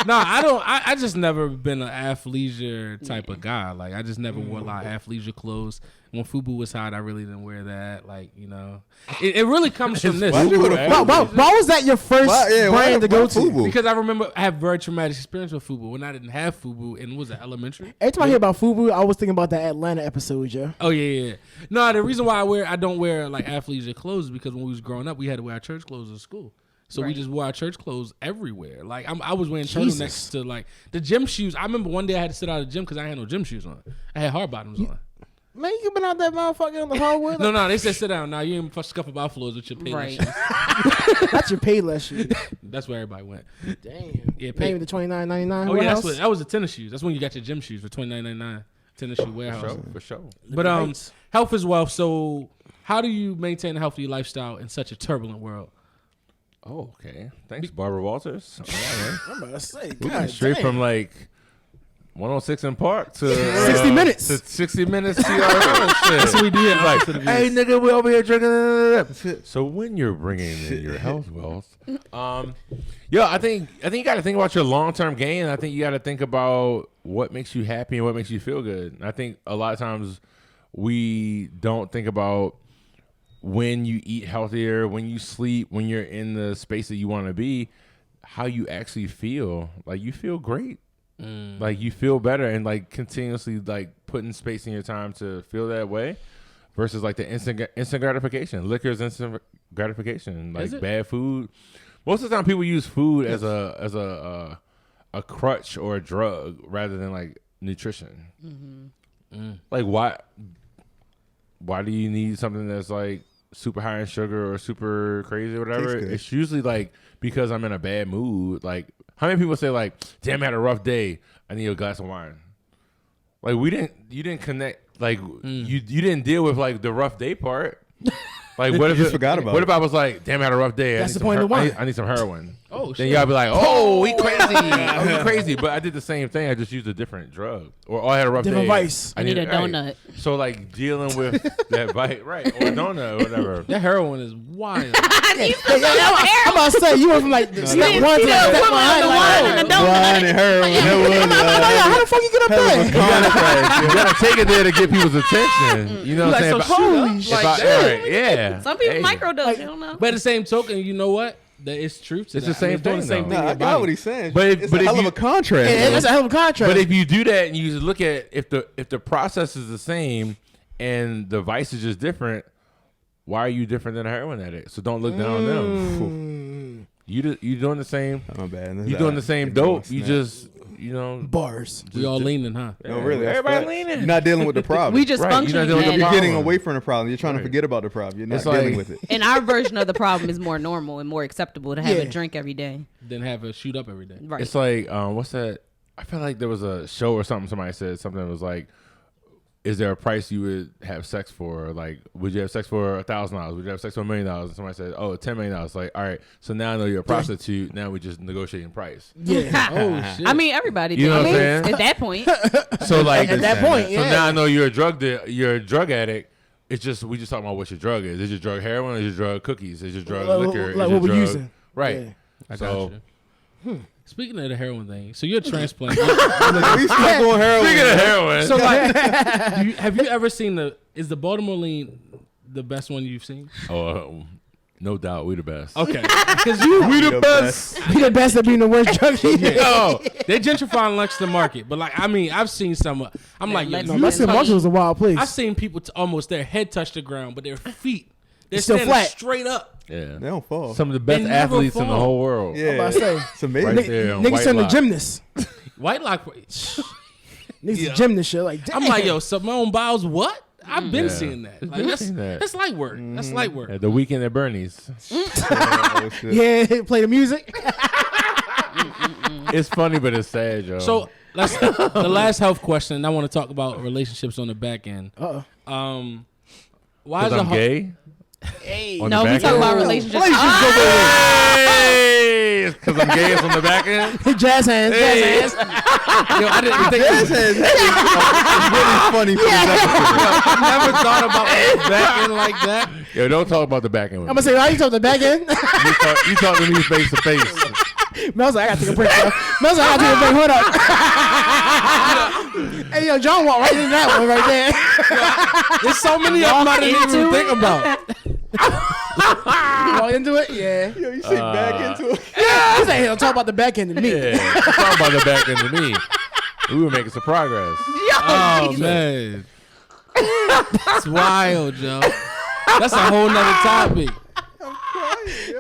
No, I don't. I just never been an athleisure type of guy. Like I just never wore a lot of athleisure clothes. When FUBU was hot, I really didn't wear that. Like it really comes from this. Why was that your first brand to go to? FUBU? Because I remember I had very traumatic experience with FUBU when I didn't have FUBU and was it elementary. Every time I hear about FUBU, I was thinking about that Atlanta episode, Joe. Oh yeah. No, the reason why I don't wear like athleisure clothes is because when we was growing up, we had to wear our church clothes at school. So we just wore our church clothes everywhere. Like I was wearing turtlenecks to like the gym shoes. I remember one day I had to sit out of the gym because I had no gym shoes on. I had hard bottoms on. Man, you been out that motherfucker on the hardwood? No, they said sit down. Now you ain't scuff about floors with your Payless shoes. That's your Payless shoes. That's where everybody went. Damn. Yeah, maybe the $29.99. Oh yeah, that was the tennis shoes. That's when you got your gym shoes for $29.99. Tennis shoe warehouse. For sure. But health is wealth. So how do you maintain a healthy lifestyle in such a turbulent world? Oh, okay. Thanks, Barbara Walters. All right, I'm about to say, we went straight from like 106 in Park to 60 minutes. To 60 minutes TRL. That's what we did. Like, hey nigga, we over here drinking. So when you're bringing in your health wealth, I think you got to think about your long-term gain. I think you got to think about what makes you happy and what makes you feel good. And I think a lot of times we don't think about when you eat healthier, when you sleep, when you're in the space that you want to be, how you actually feel. Like you feel great. Like you feel better and like continuously like putting space in your time to feel that way versus like the instant gratification. Liquor is instant gratification. Like bad food. Most of the time people use food as a crutch or a drug rather than like nutrition. Like why do you need something that's like super high in sugar or super crazy or whatever? It's usually like because I'm in a bad mood. Like how many people say like, damn, I had a rough day, I need a glass of wine. Like you didn't connect, like you didn't deal with like the rough day part. Like what if you forgot about what it? if I was like, damn, I had a rough day. That's the point of wine. I need some heroin. Oh shit. Then y'all be like, oh, he crazy. He crazy. But I did the same thing. I just used a different drug. Or I had a rough Different day. vice. I need a donut. So like dealing with that bite, right? Or a donut or whatever. That heroin is wild. I'm about to say, you went from like step one to step behind. Wine and heroin. How the fuck you get up there? You gotta take it there to get people's attention. You know what I'm saying? Holy shit. Yeah. Some people microdose. You don't know. But at the same token, you know what? It's truth to It's that. the same doing thing, the same though. thing. Nah, in I your got body. what he's saying. But It's a hell of a contrast. Yeah, that's a hell of a contrast. But if you do that and you look at if the process is the same and the vice is just different, why are you different than a heroin addict? So don't look down on them. You doing the same. My bad. You doing the same dope. You just bars. We all leaning, huh? No, really. that's Everybody facts. leaning. You're not dealing with the problem. We just Right, function. you're not dealing with the You're problem. getting away from the problem. You're trying to forget about the problem. You're not It's like- dealing with it. And our version of the problem is more normal and more acceptable to have a Yeah. drink every day. Then have a shoot up every day. Right. It's like what's that? I feel like there was a show or something. Somebody said something that was like, "Is there a price you would have sex for? Like, would you have sex for $1,000? Would you have sex for $1 million?" And somebody said, "Oh, $10 million." Like, all right, so now I know you're a prostitute. Now we just negotiating price. Yeah. Oh shit. I mean, everybody. You know what I'm saying? At that point, So like At that point, so yeah. now I know you're a drug addict. It's just we just talking about what your drug is. Is your drug heroin? Is your drug cookies? Is your drug liquor? Is like your what we're drug, using. Right. Yeah. I got So you. Speaking of the heroin thing, so you're a transplant. We stuck on heroin. speaking of heroin, So like, have you ever seen is the Baltimore lean the best one you've seen? no doubt we the best. Okay, because We the best. Be the best at being the worst drug dealer. Oh, they gentrifying Lexington Market, but like I mean, I've seen some. I'm like, yo, Lexington you Listen, Marshall was a wild place. I've seen people almost their head touch the ground, but their feet they're Still standing flat. straight up. Yeah. They don't fall. Some of the best They never athletes in the fall. whole world. Yeah. about to say. It's amazing. Right there on Niggas White turn to Lock. gymnasts. White lock. Niggas gymnast shit. Like, damn. I'm like, yo, Simone Biles, what? I've been Yeah. seeing that. Like, that's, seen that. that's light work. That's light work. At the weekend at Bernie's. Oh, shit. Yeah, play the music. It's funny, but it's sad, yo. So the last health question. I want to talk about relationships on the back end. Why is I'm it gay? Hey. On No, the we back talk end? about relationships. Hey, because I'm gay on the back end. Jazz hands. Hey. Jazz hands. Yo, I didn't think. This is really funny for this episode. I never thought about the back end like that. Yo, don't talk about the back end with I'm me. gonna say, why you talking the back end? You talk to me face to face. Mel's like, I gotta take a break, yo. Mel's like, I gotta take a break. Hold up. Hey, yo, John walked right into that one right there. There's so many of them I didn't even think about. Walk into it? Yeah. Yo, you say back into it. He's like, he'll talk about the back end of me. Yeah, talk about the back end to me. We were making some progress. Oh man, it's wild, Joe. That's a whole nother topic.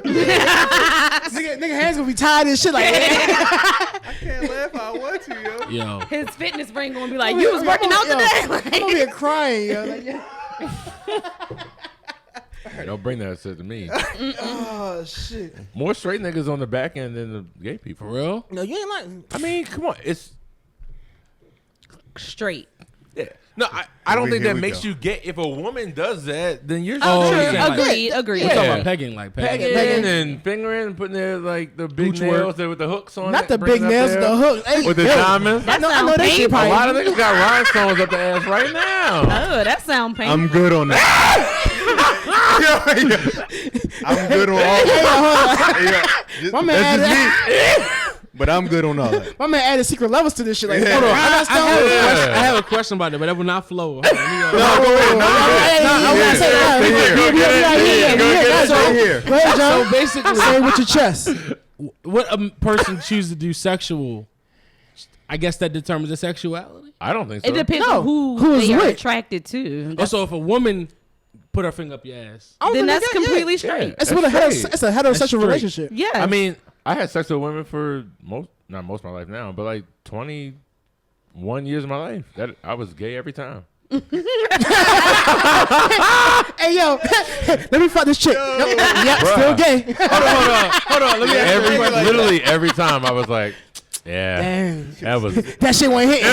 Nigga hands gonna be tied and shit like that. I can't laugh how I want to, yo. Yo, His fitness brain gonna be like, you was working out today. I'm gonna be crying, yo. Like, yeah. Don't bring that shit to me. Oh shit. More straight niggas on the back end than the gay for people. real? No, you ain't like. I mean, come on. It's Straight. yeah. No, I don't think Here that we makes go. you gay. If a woman does that, then you're Oh, straight. you're saying like- Agreed. We're talking Yeah. about pegging, like pegging. Pegging and fingering and putting their like the big Booch work. nails there with the hooks on Not it, the bringing big it nails, up the there hook. Hey, with the yo, diamonds. That I know sounds that shit A painful. lot of niggas got rhinestones up the ass right now. Oh, that sound painful. I'm good on that. I'm good on all that. My man That's added, just me. But I'm good on all that. my man added secret levels to this shit. Like, Yeah. hold on, I have, a Yeah. question, I have a question about that, but that will not flow. Hold on, let me, No, go ahead. No, Go ahead, John. So basically, Say it with your chest. what a person chooses to do sexual, I guess that determines the sexuality. I don't think so. It depends No. on who Who's they are with? attracted to. Also, if a woman put her finger up your ass, Then that's completely Yeah. straight. It's That's with a straight. it's a heterosexual straight. relationship. Yeah. I mean, I had sex with women for not most of my life now, but like 21 years of my life. That I was gay every time. Hey yo, let me fuck this chick. Yep, still gay. hold on, let me ask you a question. Literally every time I was like, yeah, Damn, that was. that shit went hitting.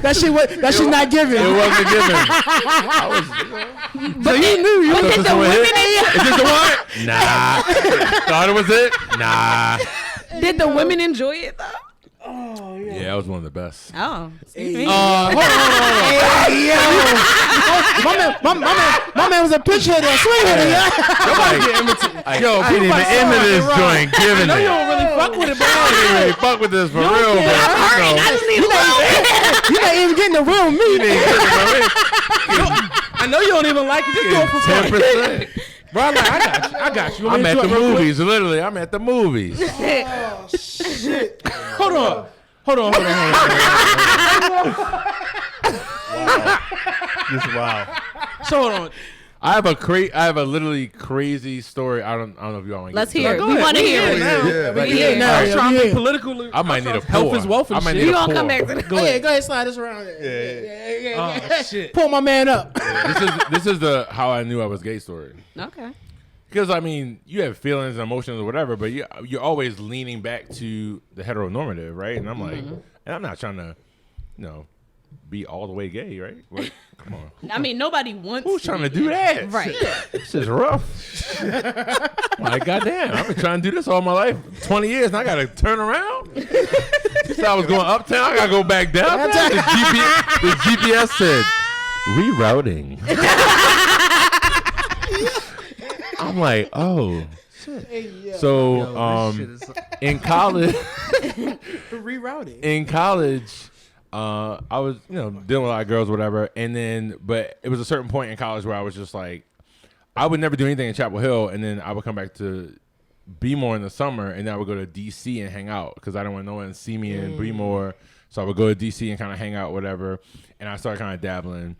That shit not giving. It wasn't given. but you knew you So did this the one women hit? Is this the one? Nah. Thought it was it? Nah. did the women enjoy it though? Yeah, that was one of the best. Oh. Hey, yo, my man was a pitch hitter, swing hitter. Yeah. Yo, people ain't even into this joint, giving I know it. you don't really fuck with it, but I didn't really fuck with this for real, but I just need a little bit. You not even getting the real meat. I know you don't even like it. Just do it for fun. 10%. Bro, I'm like, I got you. I'm at the movies, literally. I'm at the movies. Hold on. Just wow. So hold on. I have a literally crazy story. I don't know if y'all want to Let's get hear it. into We want to hear Yeah, it. yeah. We hear it now. I'm trying to be Yeah. politically. I might need a health pour. is wealth and I might shit. need We a gonna pour. come back to that. Go ahead, slide this around. Oh shit. Pull my man up. This is the how I knew I was gay story. Okay. Because I mean, you have feelings and emotions or whatever, but you're always leaning back to the heteronormative, right? And I'm like, and I'm not trying to, be all the way gay, right? Like, come on. I mean, nobody wants Who's trying to do that? Right. This is rough. Like, goddamn, I've been trying to do this all my life, 20 years, and I got to turn around? So I was going uptown, I got to go back down. The GPS said, rerouting. I'm like, oh, shit. So, in college, Rerouting. in college, I was, dealing with a lot of girls, whatever. And then, but it was a certain point in college where I was just like, I would never do anything in Chapel Hill. And then I would come back to Bmore in the summer, and then I would go to DC and hang out because I didn't want no one to see me in Bmore. So I would go to DC and kind of hang out, whatever. And I started kind of dabbling.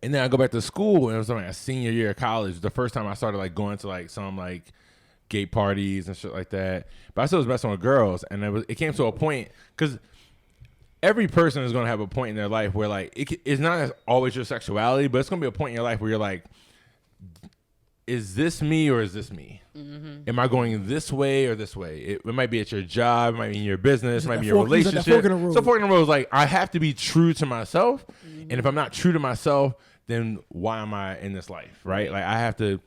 And then I go back to school, and it was like a senior year of college. The first time I started like going to like some like gay parties and shit like that. But I still was messing with girls, and it came to a point because every person is gonna have a point in their life where like it's not always your sexuality, but it's gonna be a point in your life where you're like, is this me or is this me? Mm-hmm. Am I going this way or this way? It might be at your job, it might be in your business, it might be your relationship. So fork in the road is like, I have to be true to myself. Mm-hmm. And if I'm not true to myself, then why am I in this life, right? Like I have to,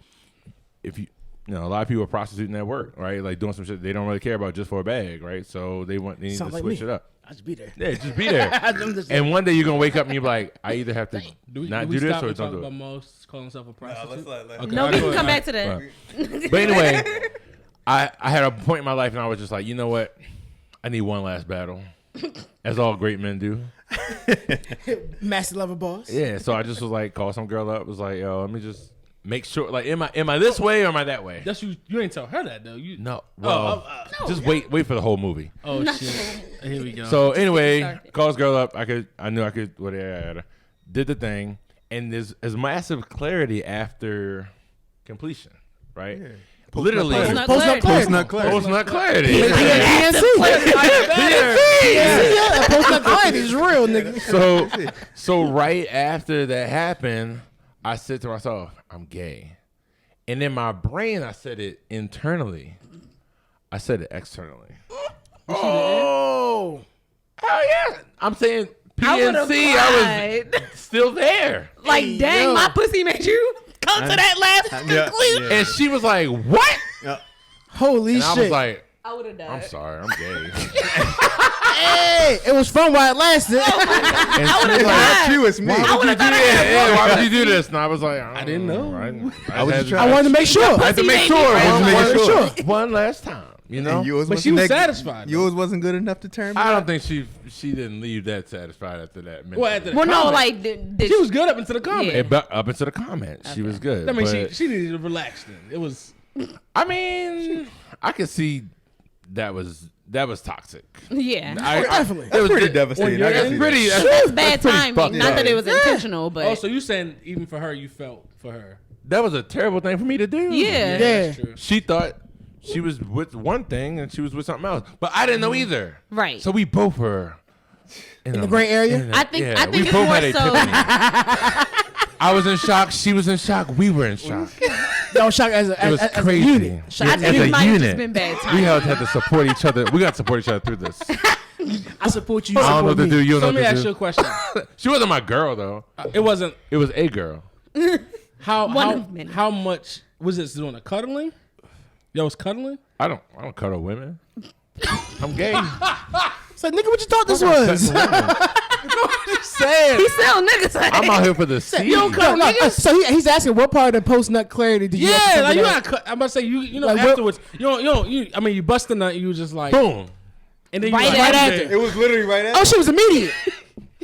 if you know, a lot of people are prostituting at work, right? Like doing some shit they don't really care about just for a bag, right? So they need to switch it up. I just be there. Yeah, just be there. And one day you're gonna wake up and you're like, I either have to not do this or don't do it. About Most calling himself a prostitute. No, we can come back to that. But anyway, I had a point in my life and I was just like, you know what? I need one last battle, as all great men do. Master lover boss. Yeah, so I just was like, call some girl up. Was like, yo, let me just make sure. Like, am I this way or am I that way? That's you. You ain't tell her that though. No. Well, just wait for the whole movie. Oh shit. Here we go. So anyway, calls girl up. I knew I could. Whatever. Did the thing, and there's massive clarity after completion, right? Yeah. Literally, post-nut clarity. Post-nut clarity is real, nigga. So right after that happened, I said to myself, I'm gay. And in my brain, I said it internally. I said it externally. Oh. Hell yeah. I'm saying PNC, I was still there. Like, dang, my pussy made you come to that last conclusion. Yeah. And she was like, what? Holy shit. I was like, I would have died. I'm sorry, I'm gay. Hey, it was fun while it lasted. And she was like, you, it's me. why would you do this? And I was like, I didn't know. I wanted to make sure. I had to make sure. One last time. You know, but she was satisfied. Yours wasn't good enough to turn me. I don't think she didn't leave that satisfied after that. Well, no, like she was good up into the comment. Yeah. Up into the comment, she was good. I mean, she needed to relax. Then it was. I mean, I could see that was toxic. Yeah, definitely. It was pretty devastating. It was bad timing. Not that it was intentional, but. Oh, so you saying even for her, you felt for her? That was a terrible thing for me to do. Yeah. That's true. She thought she was with one thing and she was with something else, but I didn't know either. Right. So we both were in the gray area. I think it's more so. I was in shock. She was in shock. We were in shock. No shock as a crazy. unit. I think it might have just been bad timing. We had to support each other. We got to support each other through this. I support you. I don't know what to do. You So know let me what to ask do. you a question. She wasn't my girl though. It wasn't. It was a girl. How much was this doing? A cuddling? Y'all was cuddling? I don't cuddle women. I'm gay. It's like, nigga, what you thought this was? I'm just saying. He sell niggas. I'm out here for the seed. You don't cuddle niggas? So he's asking what part of the post nut clarity did you? Yeah, like you got. I'm about to say you know like afterwards. I mean, you bust the nut. You was just like boom, and then right after. It was literally right after. Oh, she was immediate.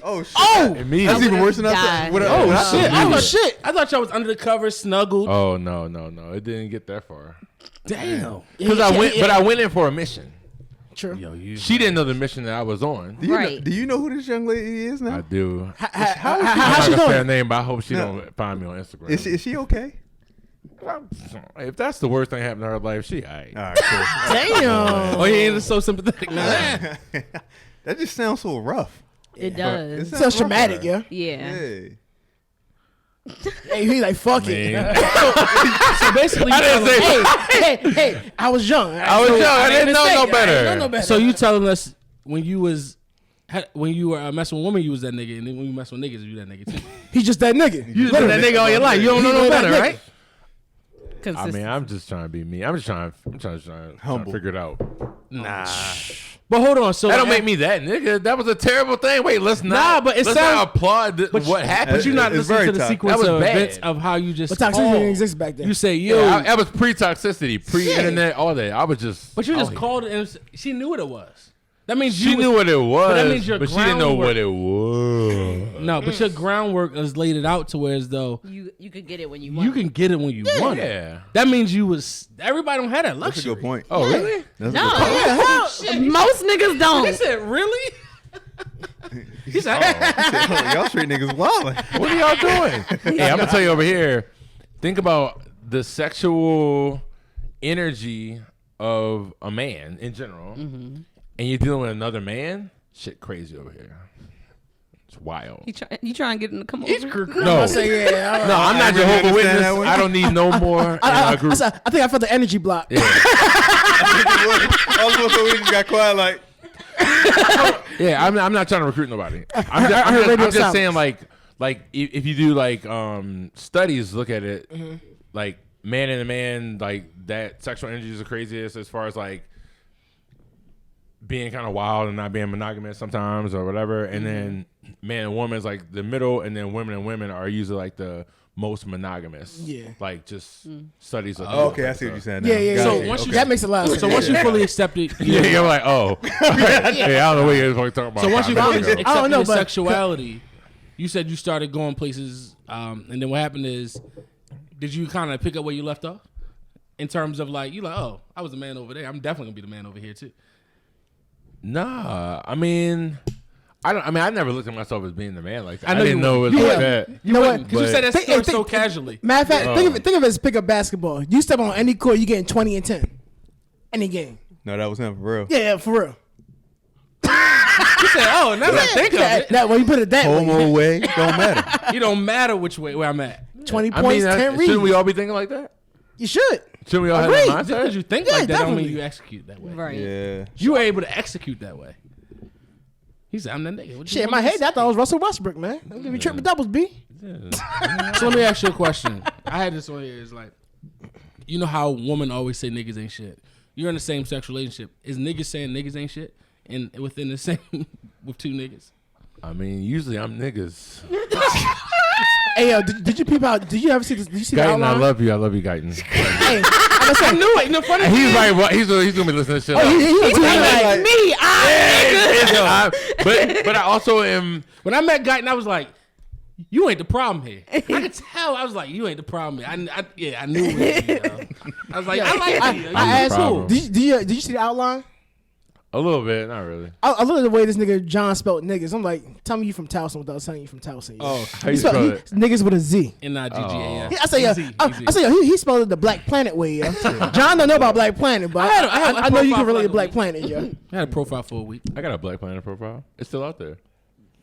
Oh shit! Oh, that's even worse than I thought. Oh shit! I thought y'all was under the covers, snuggled. Oh no! It didn't get that far. Damn. Because I went in for a mission. True. She didn't know the mission that I was on. Do you know who this young lady is now? I do. How's she I'm not gonna say her doing? name, but I hope she don't find me on Instagram. Is she okay? If that's the worst thing happened to her life, she alright. All right, cool. Damn. Oh, you ain't so sympathetic now. That just sounds so rough. It does. So traumatic, yeah. Yeah. Hey, he's like, fuck it. So basically, hey, I was young. I didn't know no better. So you telling us when you were messing with women, you was that nigga, and then when you mess with niggas, you that nigga too. He's just that nigga. You just that nigga all your life. You don't know no better, right? I mean, I'm just trying to be me. I'm trying to figure it out. Nah. But hold on, so that don't make me that nigga. That was a terrible thing. Wait, let's not applaud what happened. But you're not listening to the sequence of events of how you just. But toxicity didn't exist back then. You say, yo, that was pre-toxicity, pre-internet, all that. I was just. But you just called it, and she knew what it was. That means she knew what it was. But that means your she didn't know what it was. No, but your groundwork is laid it out to where as though you could get it when you want. You can get it when you want. Yeah. That means you was. Everybody don't have that luxury. That's a good point. Oh really? That's most niggas don't. He said, really? He said, y'all straight niggas wildin'. What are y'all doing? Hey, I'm gonna tell you over here. Think about the sexual energy of a man in general. Mm-hmm. And you're dealing with another man, shit crazy over here. It's wild. You trying to get him to come over? No, I say, yeah, all right. no, I'm not really Jehovah's understand Witness. that one. I don't need no more in our group. I think I felt the energy block. Yeah. All of us, we just got quiet like. Yeah, I'm not trying to recruit nobody. I heard radio I'm just silence. saying like if you do like studies, look at it, like man and a man, like that sexual energy is the craziest as far as like being kind of wild and not being monogamous sometimes or whatever, and then man and woman is like the middle, and then women and women are usually like the most monogamous. Yeah. Like just studies of Oh, okay, I see what you're saying. Now. Yeah. So Gotcha. once you- That makes a lot of sense. So once you fully accepted, Yeah, you're like, oh, yeah, I don't know what you're talking about. so once you 5 fully minutes ago. accepted know, your but- sexuality, you said you started going places, and then what happened is, did you kind of pick up where you left off? In terms of like, you like, oh, I was a man over there. I'm definitely gonna be the man over here too. Nah, I mean, I never looked at myself as being the man like that. I I, know didn't you know it was wouldn't. like Yeah. that. You know what? Because you said that Think- story think- so casually. Matter of fact, think of it as pickup basketball. You step on any court, you getting 20 and 10. Any game. No, that was him for real. Yeah, for real. You said, oh, now that I think of it, That when you put it that Homo way, way, don't matter. it don't matter which way where I'm at. 20 I points, mean, 10 reads. shouldn't we all be thinking like that? You should. Shouldn't we all Agreed. have that Because mindset? you think Yeah, like that don't definitely. mean you execute that way. Right. Yeah. You were able to execute that way. He said, I'm that nigga. What you Shit, in want my me to head, I thought it was Russell Westbrook, man. Don't give me triple doubles, B. So let me ask you a question. I had this on here. It's like, you know how women always say niggas ain't shit. You're in the same sexual relationship. Is niggas saying niggas ain't shit? And within the same with two niggas? I mean, usually I'm niggas. Hey, yo, did you peep out? Did you ever see this? Did you see the Guyton, outline? I love you, Guyton. Hey, I knew it. The funny And he's thing- like, what? He's gonna be listening to shit. Oh, like, he tweeted like, me, but I also am. When I met Guyton, I was like, you ain't the problem here. I could tell. I was like, you ain't the problem here. I knew it. You know? I was like, I like you. I asked problem. him, did you see the outline? A little bit, not really. I look at the way this nigga John spelled niggas. I'm like, tell me you from Towson without telling you from Towson. Oh, How you spell it? Niggas with a Z. N-I-G-G-A-S. I say, Easy, I easy. say, he spelled it the Black Planet way, yeah. John don't know about Black Planet, but I had a I know you can profile relate to for Black like Planet, yeah. I had a profile for a week. I got a Black Planet profile. It's still out there.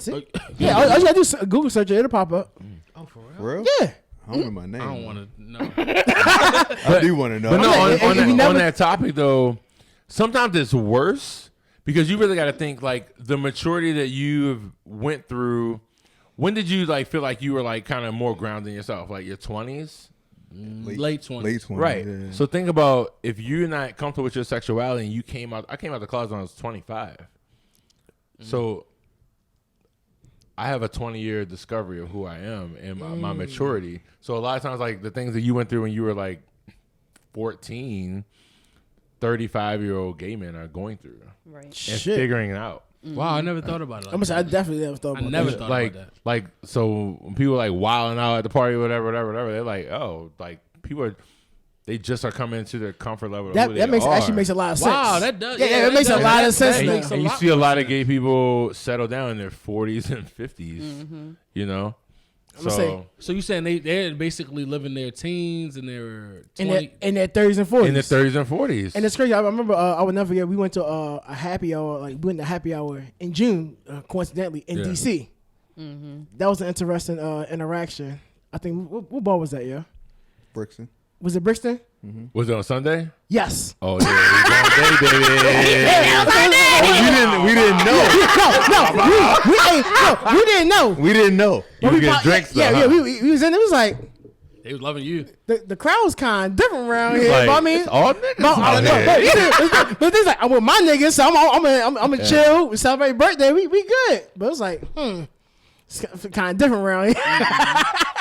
See? Yeah, all you gotta do is Google search it, it'll pop up. Oh, for real? For real? Yeah. I don't remember my name. I don't want to know. I do want to know. But no, like, if you on never- that topic though, sometimes it's worse because you really got to think like the maturity that you went through. When did you like feel like you were like kind of more grounded in yourself? Like your 20s, Late 20s. Late 20s. right? Yeah. So think about if you're not comfortable with your sexuality and you came out. I came out the closet when I was 25. So I have a 20-year discovery of who I am and my maturity. So a lot of times, like the things that you went through when you were like 14, 35-year-old gay men are going through Right. and Shit. figuring it out. Wow, I never thought about it. I'm gonna say, I definitely never thought I about never that. thought Like, about that. like so when people are like wilding out at the party, whatever, they're like, oh, like people are. They just are coming into their comfort level. Of who they That makes are. actually makes a lot of sense. Wow, that does. Yeah, that makes a does. lot of That sense now. makes a And you lot see a more lot of sense. gay people settle down in their 40s and 50s. You know, I'ma say, So you saying they're basically living their teens and their 20? in their 30s and 40s. in their 30s and 40s. And it's crazy. I remember I would never forget. We went to a happy hour. Like we went to happy hour in June, coincidentally in Yeah. DC. That was an interesting interaction. I think what bar was that? Yeah, Brixton. was it Brixton? Was it on Sunday? Yes. Oh yeah, we going day, baby. We didn't know. We didn't know. We didn't know. You But was we getting bought- drinks, Yeah, though, yeah. huh? We was in. It was like They was loving you. the crowd was kind of different around here. Like, But I mean, it's all niggas but, out here. but it's like I'm with my niggas, so I'm a chill. We celebrate birthday. We good. But it's like it's kind of different around here.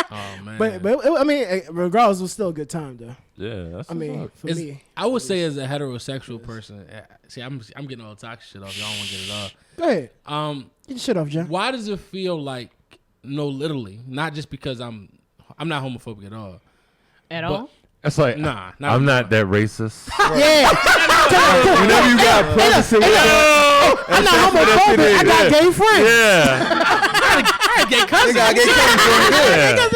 Oh man. But I mean, regardless, it was still a good time though. Yeah, that's I mean, for It's- me. I would say as a heterosexual person, see, I'm getting all the toxic shit off. Y'all don't want to get it off. Go ahead. Get your shit off, John. Why does it feel like literally, not just because I'm not homophobic at all. At But- all? That's like, Nah, I'm not that racist. Yeah. Whenever you got preface it with that, I'm not homophobic. I got gay friends. Yeah, gay cousin. nigga, I get yeah,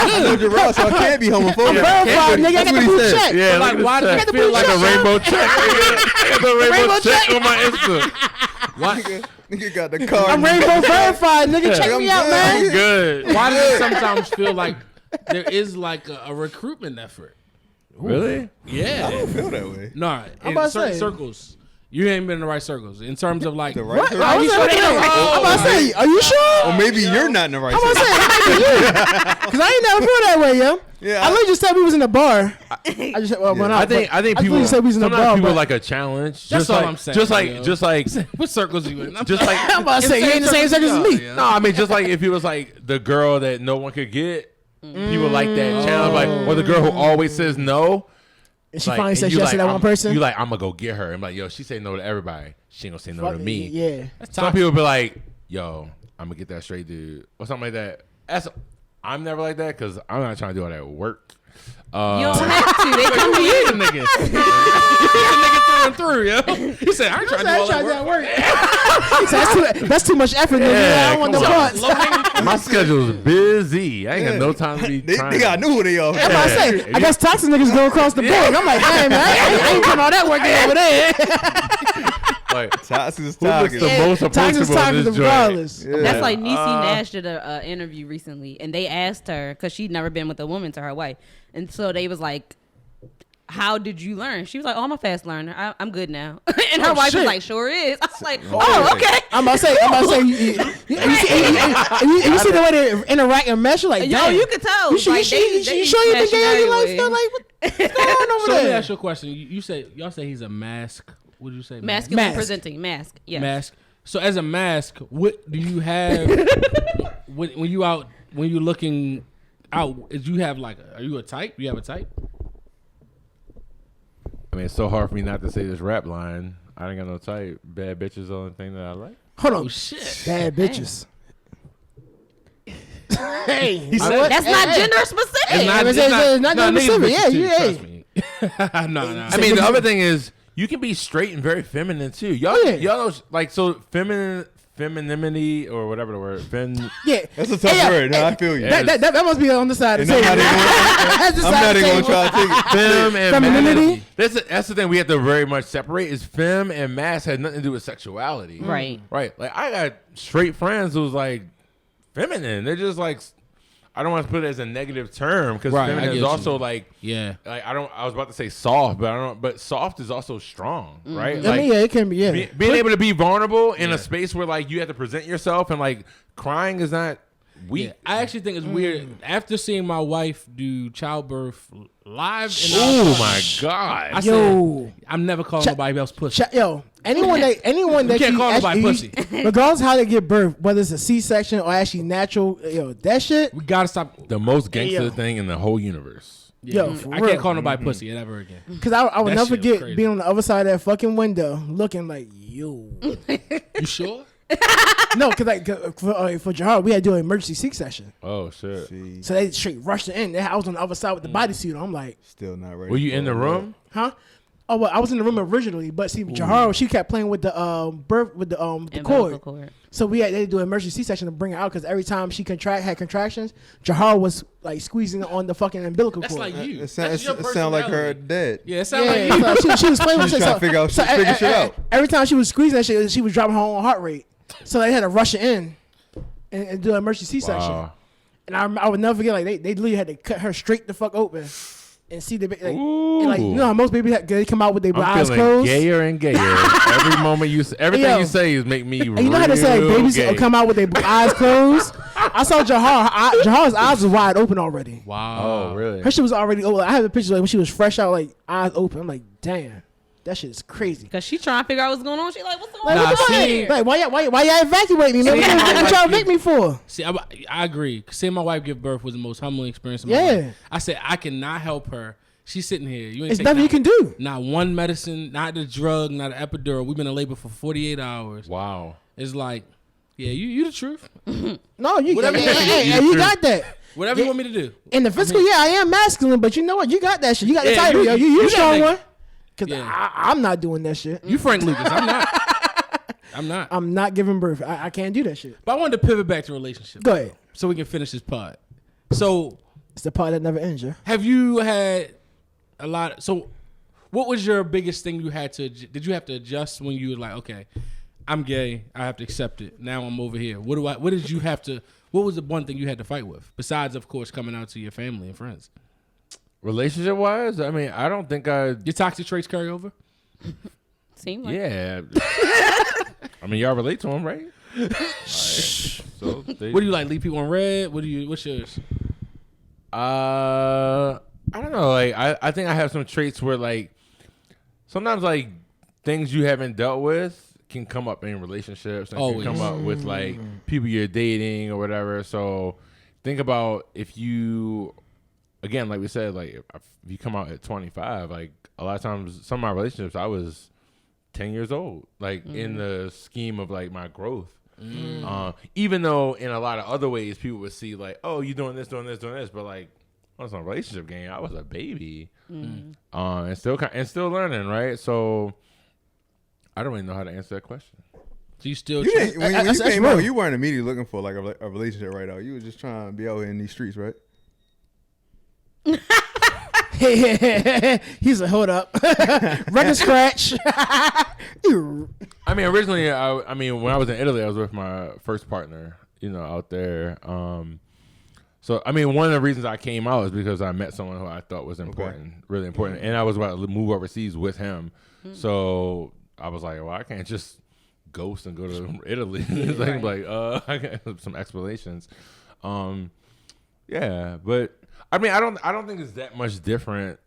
I know Gerard, so I can't be homophobic. Verified, nigga. I That's got what the he blue said. check. yeah. Like, Look why at does the it check. feel like Like a a rainbow check? I got the rainbow check on my Insta. What? Nigga got the car. I'm rainbow verified, nigga. Check me out, man. Good. Why does it sometimes feel like there is like a recruitment effort? Really? Yeah. I don't feel that way. No, in about to certain say. circles, you ain't been in the right circles. In terms of like, The right circle? Are you sure they don't? I'm about to say, are you sure? Or maybe you're not in the right I'm about to circle. say, it might be you. Because I ain't never feel that way, yo. Yeah, I literally just said we was in the bar. I just said, well, Yeah. I think people. literally said we was in the Sometimes bar, people but like a challenge. That's just all like, I'm saying, Just yo. like, what circles you in? just like. I'm about to say, you ain't in the same circles as me. No, I mean just like if it was like the girl that no one could get, people like that challenge, like or the girl who always says no. And she Like, finally and said you yes to that one person. You like, I'm gonna go get her. I'm like, yo, she say no to everybody. She ain't gonna say no to me. Yeah. Some people be like, yo, I'm gonna get that straight dude or something like that. I'm never like that because I'm not trying to do all that work. You don't have to. They come to you. nigga. He's a nigga through and through, yo. He said, I ain't trying to do all that work. He said, that's too much effort, nigga. I don't want no come on. parts. My schedule's busy. I ain't got no time to be They trying. gotta know who they are. I'm about to say, I guess toxic niggas go across the board. I'm like, damn, man, I ain't putting all that work in over there. Like, Toxic is who looks toxic. the most Toxic's approachable toxic in this joint? regardless. Yeah. That's like Niecy Nash did a interview recently, and they asked her because she'd never been with a woman to her wife, and so they was like, "How did you learn?" She was like, "Oh, I'm a fast learner. I'm good now." And her wife was like, "Sure is." I was like, "Oh, okay." I'm about to say, you see the way they interact and mesh, like, Yo, damn. you could tell. You sure, Like, you sure you been gay all your life? Still like, what's going on over So let me there? ask you a question. You say y'all say he's a mask. What did you say? Masculine Mask. presenting mask. Yeah. Mask. So as a mask, what do you have when you out when you looking out? Is you have like? Are you a type? You have a type? I mean, it's so hard for me not to say this rap line. I ain't got no type. Bad bitches, the only thing that I like. Hold on. Oh shit! Bad bitches. Hey, He said That's not gender specific. It's not gonna be niggas simple. bitches Yeah, too, you trust ain't. me. No. I mean, the other thing is you can be straight and very feminine too. Y'all, Yeah. y'all know, like, so femininity or whatever the word. Yeah. That's a tough Hey, word. No, hey, I feel you. yeah. That must be on the side of And the I'm table. not even That's the I'm side not of the even gonna table. try to take it. Femme and Femininity? mask. That's the thing we have to very much separate is femme and mask had nothing to do with sexuality. Right. Right. Like I got straight friends who's like feminine. They're just like, I don't want to put it as a negative term because Right, I feminine get is you. also like, Yeah. like I was about to say soft, but I don't. But soft is also strong, right? I Like mean, yeah, it can be. Yeah. being able to be vulnerable in Yeah. a space where like you have to present yourself and like crying is not weak. Yeah, I actually think it's weird. After seeing my wife do childbirth live, in Oh my god! I Yo. said, I'm never calling nobody else pussy. Yo, anyone that can't you call nobody actually- regardless of how they give birth, whether it's a C-section or actually natural, yo, that shit. We gotta stop. The most gangster yo. thing in the whole universe. Yeah, Yo, for I real. can't call nobody pussy ever again. Because I would That never shit was forget crazy. being on the other side of that fucking window, looking like yo. You sure? No, because like for Gerard, we had to do an emergency C-section, Oh shit! See, so they straight rushed it in. I was on the other side with the bodysuit on. I'm like, still not ready. Were you in the for it. room? huh? Oh, well, I was in the room originally, but see, Gerard, she kept playing with the birth with the Umbilical cord. cord. So they had to do an emergency C-section to bring her out because every time she had contractions, Jahar was like squeezing on the fucking umbilical That's cord. like you. It sound That's your like her personality. dead. Yeah, it sounds Yeah, like you. so she was playing with She was shit. trying to figure out- figure shit out. Every time she was squeezing that shit, she was dropping her own heart rate. So they had to rush it in and do an emergency C-section. Wow. And I would never forget, like, they literally had to cut her straight the fuck open and see the, like, and, like, you know how most babies, they come out with their I'm eyes feeling closed? gayer and gayer. Every moment everything Yo. you say is make me. And you know how they say, like, babies gay. come out with their eyes closed? I saw Jahar's eyes was wide open already. Wow. Oh really? Her shit was already open. I have a picture like when she was fresh out, like eyes open. I'm like, damn, that shit is crazy. Because she trying to figure out what's going on. She like, what's going Like, on? Nah, what the fuck? see- Like, why y'all evacuate me? Man? What you trying to make me for? See, I agree. Seeing my wife give birth was the most humbling experience of my Yeah. life. I said, I cannot help her. She's sitting here. You ain't It's take nothing you can do. Not one medicine, not the drug, not an epidural. We've been in labor for 48 hours. Wow. It's like, yeah, you the truth. No, you Whatever you you got that. Whatever you want me to do. In the physical, yeah, I am masculine, but you know what? You got that shit. You got the Yeah, title, you- yo. You you the strong got one. that. Because Yeah. I'm not doing that shit. You Frank Lucas. I'm not. I'm not. I'm not giving birth. I can't do that shit. But I wanted to pivot back to relationships. Go ahead. So we can finish this pod. So It's the part that never ends, yeah. have you had a lot? So what was your biggest thing you had to? Did you have to adjust when you were like, okay, I'm gay. I have to accept it. Now I'm over here. What did you have to? What was the one thing you had to fight with? Besides, of course, coming out to your family and friends. Relationship wise, I mean, I don't think Your toxic traits carry over. Seem like Yeah. I mean, y'all relate to them, right? So What do you like? Leave people on red? What's yours? I don't know. Like, I think I have some traits where, like, sometimes, like, things you haven't dealt with can come up in relationships and Always. can come up with, like, people you're dating or whatever. So think about if you, again, like we said, like, if you come out at 25, like, a lot of times, some of my relationships, I was 10 years old, like, in the scheme of, like, my growth. Even though in a lot of other ways people would see like, oh, you doing this, but like on some relationship game, I was a baby, and still learning, right? So I don't really know how to answer that question. Do you still? You didn't, when you came real. out, you weren't immediately looking for like a relationship right now. You were just trying to be out here in these streets, right? He's a hold up. Record scratch. I mean, originally, I mean, when I was in Italy, I was with my first partner, out there. So, I mean, one of the reasons I came out is because I met someone who I thought was important, really important. And I was about to move overseas with him. So I was like, well, I can't just ghost and go to Italy. It's I got some explanations. Yeah, but I mean, I don't think it's that much different.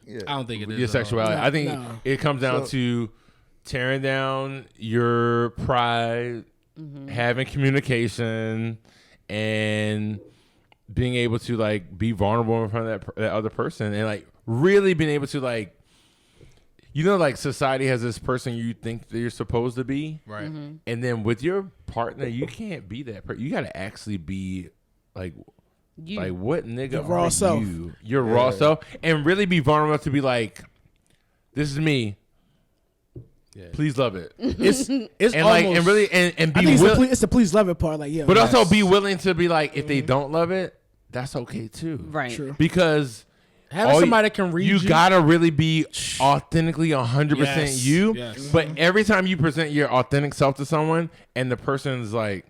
Yeah. I don't think it is. Your sexuality. No, I think no. it comes down to tearing down your pride, having communication, and being able to like be vulnerable in front of that other person, and like really being able to like, like society has this person you think that you're supposed to be, Right. and then with your partner, you can't be that person. You got to actually be like. Like what nigga Your raw are self. you? Your raw self, and really be vulnerable to be like, this is me. Yeah. Please love it, It's and almost, like, and really, and I be think willing, it's the please love it part. Like, yeah. but also be willing to be like, if they don't love it, that's okay too, right. True. because having all somebody that can read you. gotta really be authentically 100% Yes, you. yes. But every time you present your authentic self to someone, and the person's like,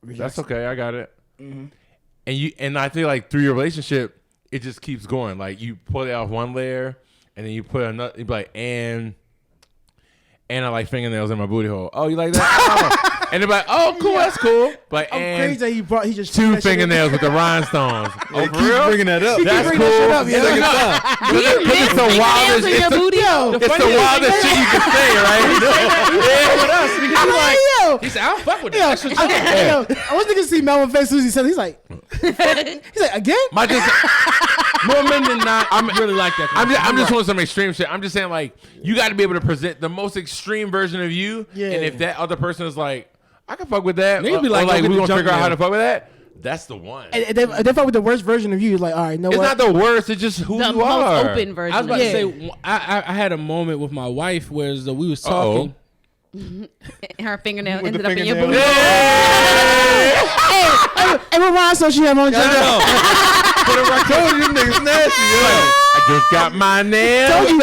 that's okay, I got it. And I feel like through your relationship, it just keeps going. Like you pull it off one layer, and then you put another. You be like, and I like fingernails in my booty hole. Oh, you like that? Oh. And they're like, oh, cool, that's cool. But I'm and crazy that he just two that shit fingernails with the rhinestones. Oh, for real? Bringing that up. That's bring cool. that shit up, yeah. Because it's the wildest. in your booty hole. It's the wildest shit you can say, right? Yeah, with us, because I'm you're like, like, yo. He said, "I don't fuck with Yo, that." That's what you I was thinking to see Melvin face Susie said he's like again? More men than not, I'm really like that. I'm just on some extreme shit. I'm just saying, like, you got to be able to present the most extreme version of you. Yeah. And if that other person is like, I can fuck with that. Niggas be or like, we're go get going the to figure out junk how mail. to fuck with that. That's the one. And they fuck with the worst version of you. Like, all right, know It's what? not the worst. It's just who The you most are. open version. I was about of to it. say, I had a moment with my wife where we was talking. Her fingernail With the ended up in your fingernail. booty. Hey, what Ron so she have on? I told you, them niggas nasty, yo. I just got my nails Told you,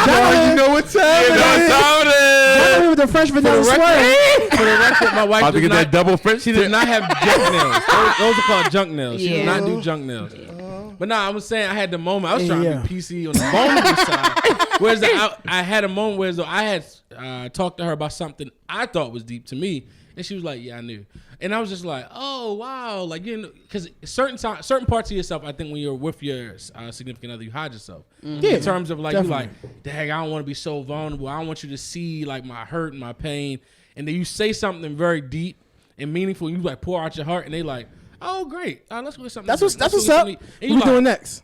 John, you know what time it is. John with the French vanilla swear. For the record, my wife About to does get not, that double French she tip. does not have junk nails. Those are called junk nails. She Yeah. does not do junk nails. But nah, I was saying I had the moment. I was trying Yeah. to be PC on the vulnerable side. Whereas I had a moment where I had talked to her about something I thought was deep to me, and she was like, "Yeah, I knew." And I was just like, "Oh wow!" Like because certain parts of yourself, I think when you're with your significant other, you hide yourself. Yeah, In terms of like definitely. you like, dang, I don't want to be so vulnerable. I don't want you to see like my hurt and my pain. And then you say something very deep and meaningful. And you like pour out your heart, and they like, "Oh great, let's go with something." That's different. what's Let's up. go with What something." we And you doing like, next?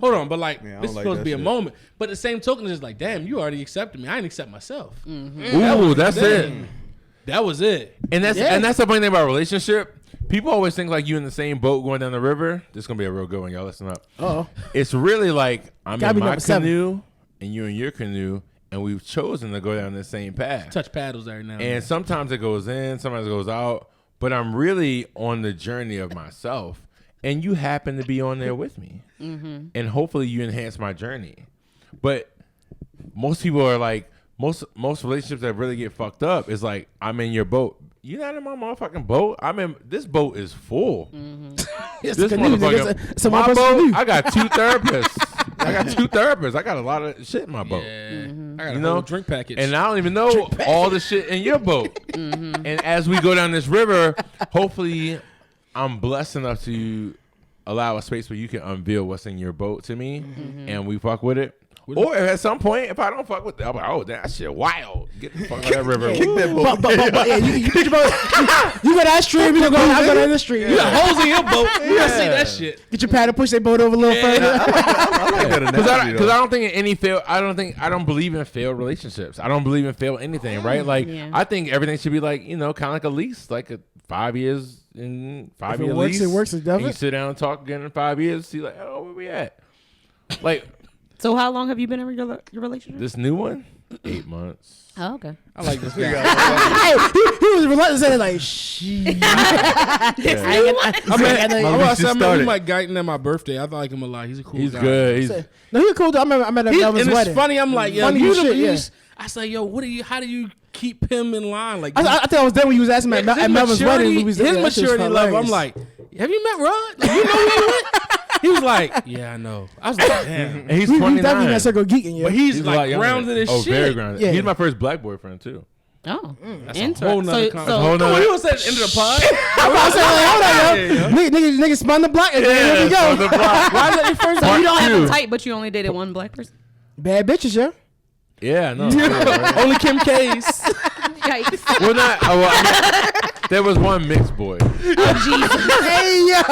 hold on, but like Yeah, I this don't is like supposed to that be a shit. moment. But the same token is like, damn, you already accepted me. I didn't accept myself. Ooh, that's it. That was it. And that's Yeah. and that's the funny thing about a relationship. People always think like you in the same boat going down the river. This is gonna be a real good one, y'all. Listen up. Oh, It's really like I'm Gotta in be my number 7. canoe and you in your canoe, and we've chosen to go down the same path. Touch paddles every now and And sometimes it goes in, sometimes it goes out. But I'm really on the journey of myself, and you happen to be on there with me. And hopefully you enhance my journey. But most people are like, most relationships that really get fucked up is like, I'm in your boat. You're not in my motherfucking boat. This boat is full. It's This a canoe, nigga. motherfucker, It's a my one-person boat. canoe. I got 2 therapists. I got a lot of shit in my boat. Yeah. I got You a know? whole drink package. And I don't even know all the shit in your boat. And as we go down this river, hopefully I'm blessed enough to allow a space where you can unveil what's in your boat to me and we fuck with it. Or at some point, if I don't fuck with it, I'm like, oh, that shit wild. Get the fuck out of that river. Kick that boat. But yeah, you put your boat. You go that stream, you go down the stream. you got holes in your boat. You gotta see that shit. Get your paddle, push that boat over a little further. I like that analogy, Because though. I don't think in any fail. I don't believe in failed relationships. I don't believe in failed anything. Right? Like I think everything should be like kind of like a lease, like a 5 years in 5 year lease. It works. It And does you it. sit down and talk again in 5 years. See like, oh, where we at? Like So how long have you been in your relationship? this new one, 8 months. Oh, okay. I like this guy. Hey, he was reluctant to say like, shit. I met Mike Guyton at my birthday. I like him a lot. He's a cool He's guy. good. He's No, he cool. Dude. I met at Melvin's And it's wedding. funny. I'm like, yo, Funny you as shit, you yeah. just- I say, yo, how do you keep him in line? Like, I think I was there when you was asking me at Melvin's wedding. We was there. his That shit was maturity level. I'm hilarious. like, have you met Rod? Like, you know where he went? He was like, yeah, I know. I was like, damn. and he's we 29. definitely met Circle Geeking, yeah. But he's He's a lot like younger. grounded as Oh, shit. very grounded. Yeah. He's my first black boyfriend too. Oh, That's a whole nother conversation. whole Come on, nother- you was at the end of the pod. I'm about to say, like, hold on, yo. Niggas spun the block and then here we on the go. block. Why is that your first? So you don't have two. a type, but you only dated one black person. Bad bitches, yo. Yeah, no. Right. Only Kim K's. Yikes. Well, not. I mean, there was one mixed boy. Oh, Jesus. Hey, yo. So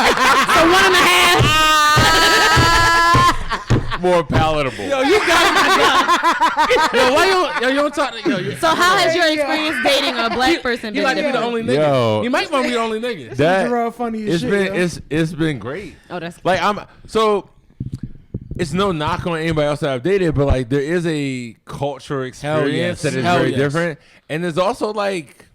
1.5. More palatable. Yo, you got it. Yo, why you don't talk? So how has your experience dating a black person He been? might be the different? only nigga. Yo. He might want to be the only nigga. Gerard funny as shit, yo. It's been great. Oh, that's Like it's no knock on anybody else that I've dated, but like there is a cultural experience yes. that is Hell very yes. different, and there's also like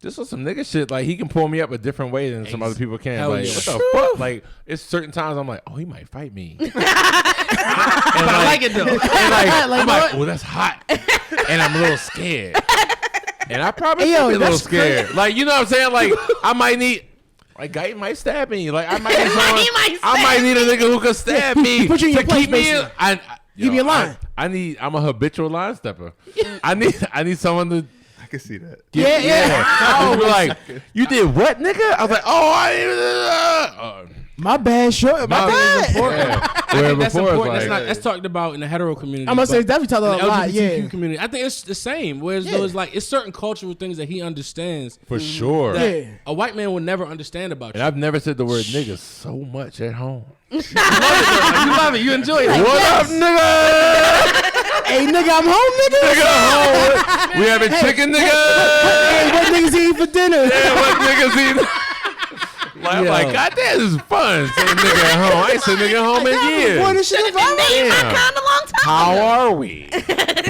this was some nigga shit. Like he can pull me up a different way than some other people can. Hell Like yeah. what the fuck? Like it's certain times I'm like, oh, he might fight me. And I like it though. And I'm like, oh, that's hot, and I'm a little scared, and I probably Hey, should yo, be a little that's scared. Like you know what I'm saying? Like I might need. Like guy might stab me. Like I might need someone. I might need a nigga who can stab me Put you in to your place, keep me. basically. Give me a line. I'm a habitual line stepper. I need someone to. I can see that. Yeah. I was like, you did what, nigga? I was like, oh, I didn't. My bad, sure. My bad. Where That's before it was important. like, That's talked about in the hetero community. I'm gonna say but definitely tell in her the a lot. LGBTQ Yeah. community. I think it's the same. Whereas though it's like it's certain cultural things that he understands for sure. that Yeah. a white man would never understand about And you. I've never said the word nigga so much at home. You love it. You enjoy it. What up, nigga? Hey, nigga, I'm home, nigga. Nigga, home. We having chicken, nigga. Hey, what niggas eating for dinner? Yeah, what niggas eating? I'm Yo. like, God damn, this is fun. Say nigga at home. I ain't said nigga at home in years. Boy, this shit is viral. Damn. kind of long time. How are we?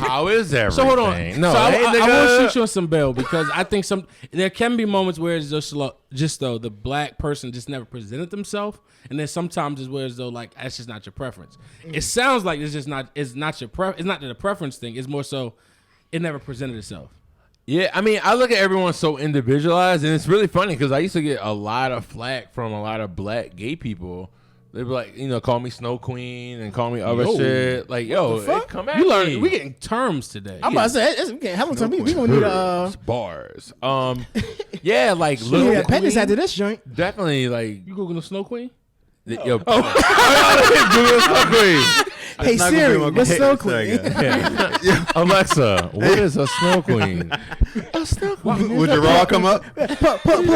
How is everything? So hold on. No, so I hey, want to nigga. shoot you on some bail because I think there can be moments where it's just though the black person just never presented themselves, and then sometimes it's where as though like that's just not your preference. It sounds like it's just not. It's not your it's not the preference thing. It's more so it never presented itself. Yeah, I mean, I look at everyone so individualized, and it's really funny because I used to get a lot of flack from a lot of black gay people. They'd be like, call me Snow Queen and call me other Yo. shit. Like, yo, come at You me. learn. We getting terms today. I'm about to say, we can't have time. We gonna need a. bars. Yeah, like We need little a appendix after this joint. definitely like You Googling Snow Queen? yo. Google Snow Queen. Hey not gonna Siri, be my what's good Snow sorry, Queen? guys. Yeah. Alexa, what is a snow queen? A Snow Queen. Would Gerard come up? Pull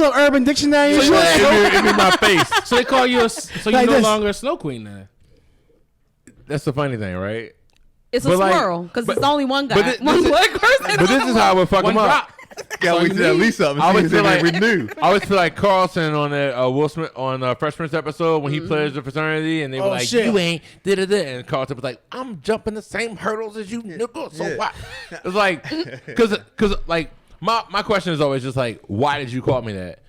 up Urban Dictionary. and shit. Give me my face. So they call you so you're Like no this. longer a Snow Queen then. That's the funny thing, right? It's a But, like, swirl because but- it's only one guy, but one black person. But this is how I would fuck One him up. drop. Can't wait to at least something. I See would if feel they like renew. I always feel like Carlson on that Will Smith on Fresh Prince episode when he pledged the fraternity and they were Oh, like, shit. "You ain't did it," and Carlson was like, "I'm jumping the same hurdles as you, nigga." So Yeah. why? It's like, because like my question is always just like, why did you call me that?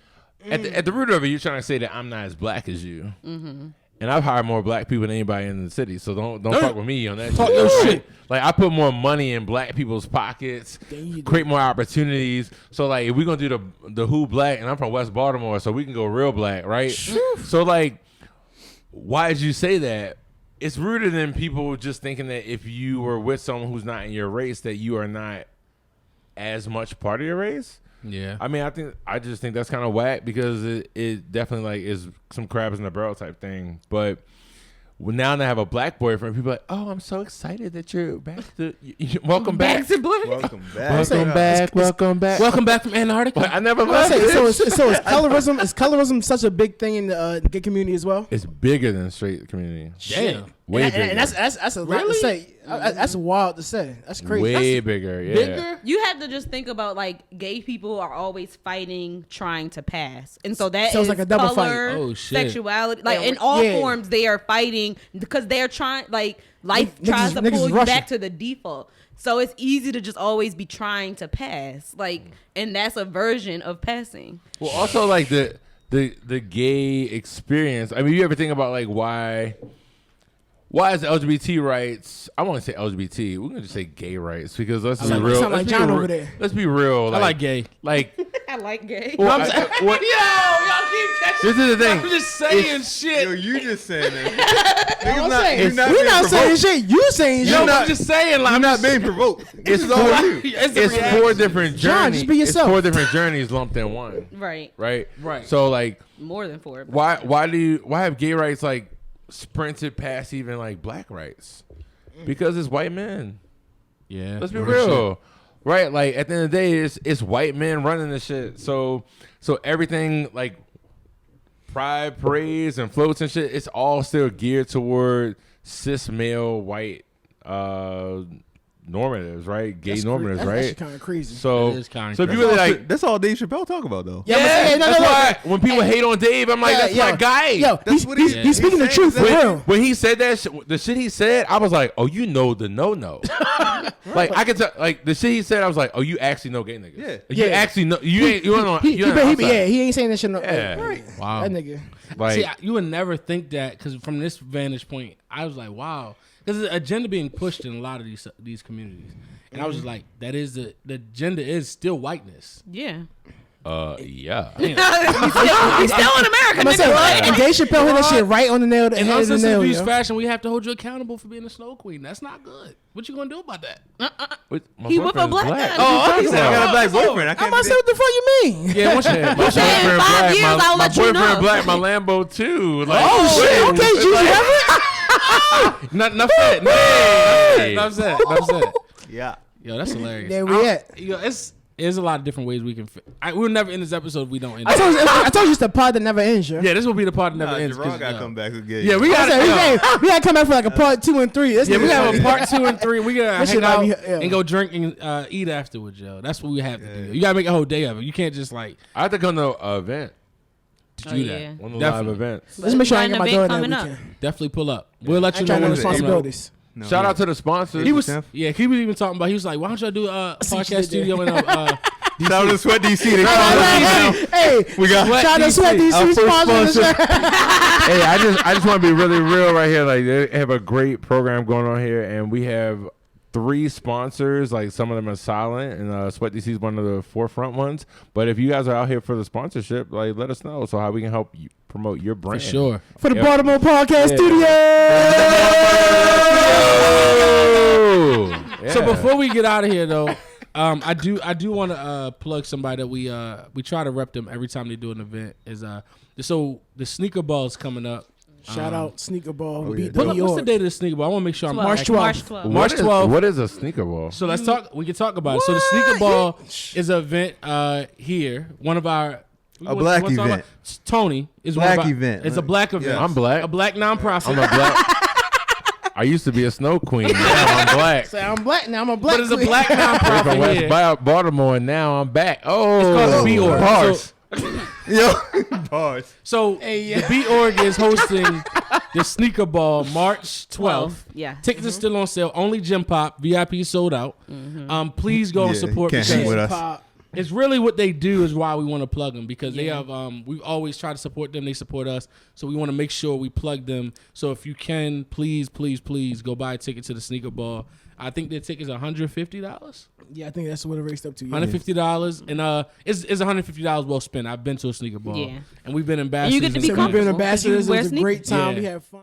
At the root of it, you're trying to say that I'm not as black as you. And I've hired more black people than anybody in the city, so don't fuck with me on that. Talk shit. your Right? shit. Like I put more money in black people's pockets, create more opportunities. So like if we're gonna do the Who Black, and I'm from West Baltimore, so we can go real black, right? So like, why did you say that? It's rooted in people just thinking that if you were with someone who's not in your race, that you are not as much part of your race. Yeah. I mean, I just think that's kind of whack because it definitely like is some crabs in the barrel type thing. But now that I have a black boyfriend, people are like, oh, I'm so excited that you're back to welcome back. Back to black. Welcome back. Welcome back. Welcome back. Welcome back from Antarctica. But I never I left. say, so is colorism is colorism such a big thing in the gay community as well? It's bigger than straight community. Damn. Way and, bigger. and that's a lot to Really? say. That's wild to say. That's crazy. Way bigger. Yeah. Bigger? You have to just think about like gay people are always fighting, trying to pass, and so that So it's is like a double fight. color, Oh, shit. sexuality, like Yeah, in all yeah. forms they are fighting because they're trying. Like life Niggas- tries to niggas pull is you rushing. back to the default, so it's easy to just always be trying to pass. Like, and that's a version of passing. Well, also like the gay experience. I mean, you ever think about like why is LGBT rights? I want to say LGBT. We're gonna just say gay rights because let's be Sound real. like let's be John re- over there. Let's be real. I like gay. Like, I like gay. well, Yo, y'all keep catching. this is the thing. I'm just saying shit. Yo, you just saying that. I'm Niggas saying, you're not we're being not saying provoked. shit. You saying Yo, shit. I'm just saying. Like, I'm not being provoked. It's This is all you. it's four different John, journeys. just be yourself. It's 4 different journeys lumped in one. Right, Right. Right. So like, more than 4. why have gay rights like sprinted past even like black rights? Because it's white men. Yeah. Let's be real. Right? Like at the end of the day, it's white men running this shit. So everything like pride parades and floats and shit, it's all still geared toward cis male white normatives, right? Gay normatives, That's right? kind of crazy. So That is kinda so if you crazy. really like That's all Dave Chappelle talk about though. Yeah, but hey, no, that's no, no. why when people hate on Dave, I'm like, that's yo, my guy. Yo, That's he's, what he's, he- he's speaking the he's truth for saying real. When he said that, the shit he said, I was like, oh, you know the no. Like I could tell, like the shit he said, I was like, oh, you actually know gay niggas. Yeah. You Yeah. actually know. You ain't. You don't know. He ain't saying that shit. No, Yeah. right. Wow. That nigga. Like, See, you would never think that because from this vantage point, I was like, wow, because the agenda being pushed in a lot of these communities, and I was just like, that is the agenda is still whiteness. Yeah. yeah. He's still in America, I'm nigga. saying, What? and Dave Chappelle hit that shit right on the nail. In Head of the uncensored nail, abuse yo. fashion, we have to hold you accountable for being a snow queen. That's not good. What you gonna do about that? He with a black guy. Oh, he said I got a black boyfriend. I I'm can't about to say, what the fuck you mean? Yeah, once you, My boyfriend saying in 5 black. years, I'll My let you boyfriend know. black. My Lambo too. Like, Oh shit! Okay, Gigi Herbert. Enough said. Hey. Enough said. Enough said. Yeah. Yo, that's hilarious. There we at. Yo, there's a lot of different ways we can. We'll never end this episode if we don't end. I told you it's the pod that never ends, yo. Yeah, this will be the part that never Nah, ends. Gerard gotta come back again. Yeah, we I got said, we gotta come back for like a part 2 and 3. This Yeah, we nigga- have a part 2 and 3. We gotta That hang shit out gotta be- yeah. and go drink and eat afterwards, yo. That's what we have to do. You gotta make a whole day of it. You can't just like I have to come to an event. do Oh, that. yeah. One of the live Definitely. events. Let's make sure I ain't Got got my an door event that coming weekend. Definitely pull up. We'll let I you ain't know trying no when was it's it? responsibilities. No, Shout no. out to the sponsors. He was 10th? yeah. He was even talking about. He was like, "Why don't y'all do a see what you podcast did studio in Shout out to Sweat DC. They Hey, We got shout out to Sweat Our DC first sponsors. sponsor. Hey, I just want to be really real right here. Like they have a great program going on here, and we have 3 sponsors. Like some of them are silent, and Sweat DC is one of the forefront ones. But if you guys are out here for the sponsorship, like let us know so how we can help you promote your for brand. sure." For the Yep. Baltimore Podcast Oh! Studio. So Yeah. before we get out of here, though, I do want to plug somebody that we try to rep them every time they do an event. Is so the sneaker ball is coming up. Shout out Sneaker Ball. yeah. Beat What's New the York. date of the sneaker ball? I want to make sure I'm March accurate. 12th. March 12th. March 12th. What is a sneaker ball? So let's talk. We can talk about it. So the sneaker ball is an event here. One of our black what's our- event. Tony is Black one of our, event. It's a black event. Yeah. I'm black. A black nonprofit. I'm a black. I used to be a snow queen. Now I'm black. Say I'm black now. I'm a black. but it's a queen. black I'm from nonprofit West here. Baltimore, and now I'm back. Oh, It's called the B Org. Bars. So, Yo, bars. so Hey, the B Org is hosting the sneaker ball March 12th. Yeah. Tickets are still on sale. Only Gym Pop. VIP sold out. Please go and Yeah, support can't because hang with us. Pop. It's really what they do is why we want to plug them because they have. We always try to support them. They support us, so we want to make sure we plug them. So if you can, please go buy a ticket to the sneaker ball. I think their ticket's $150. Yeah, I think that's what it raced up to. $150, and it's $150 well spent. I've been to a sneaker ball, and we've been ambassadors. You get to be So we've been comfortable 'cause you ambassadors. It wear was a great sneakers. time. Yeah. We had fun.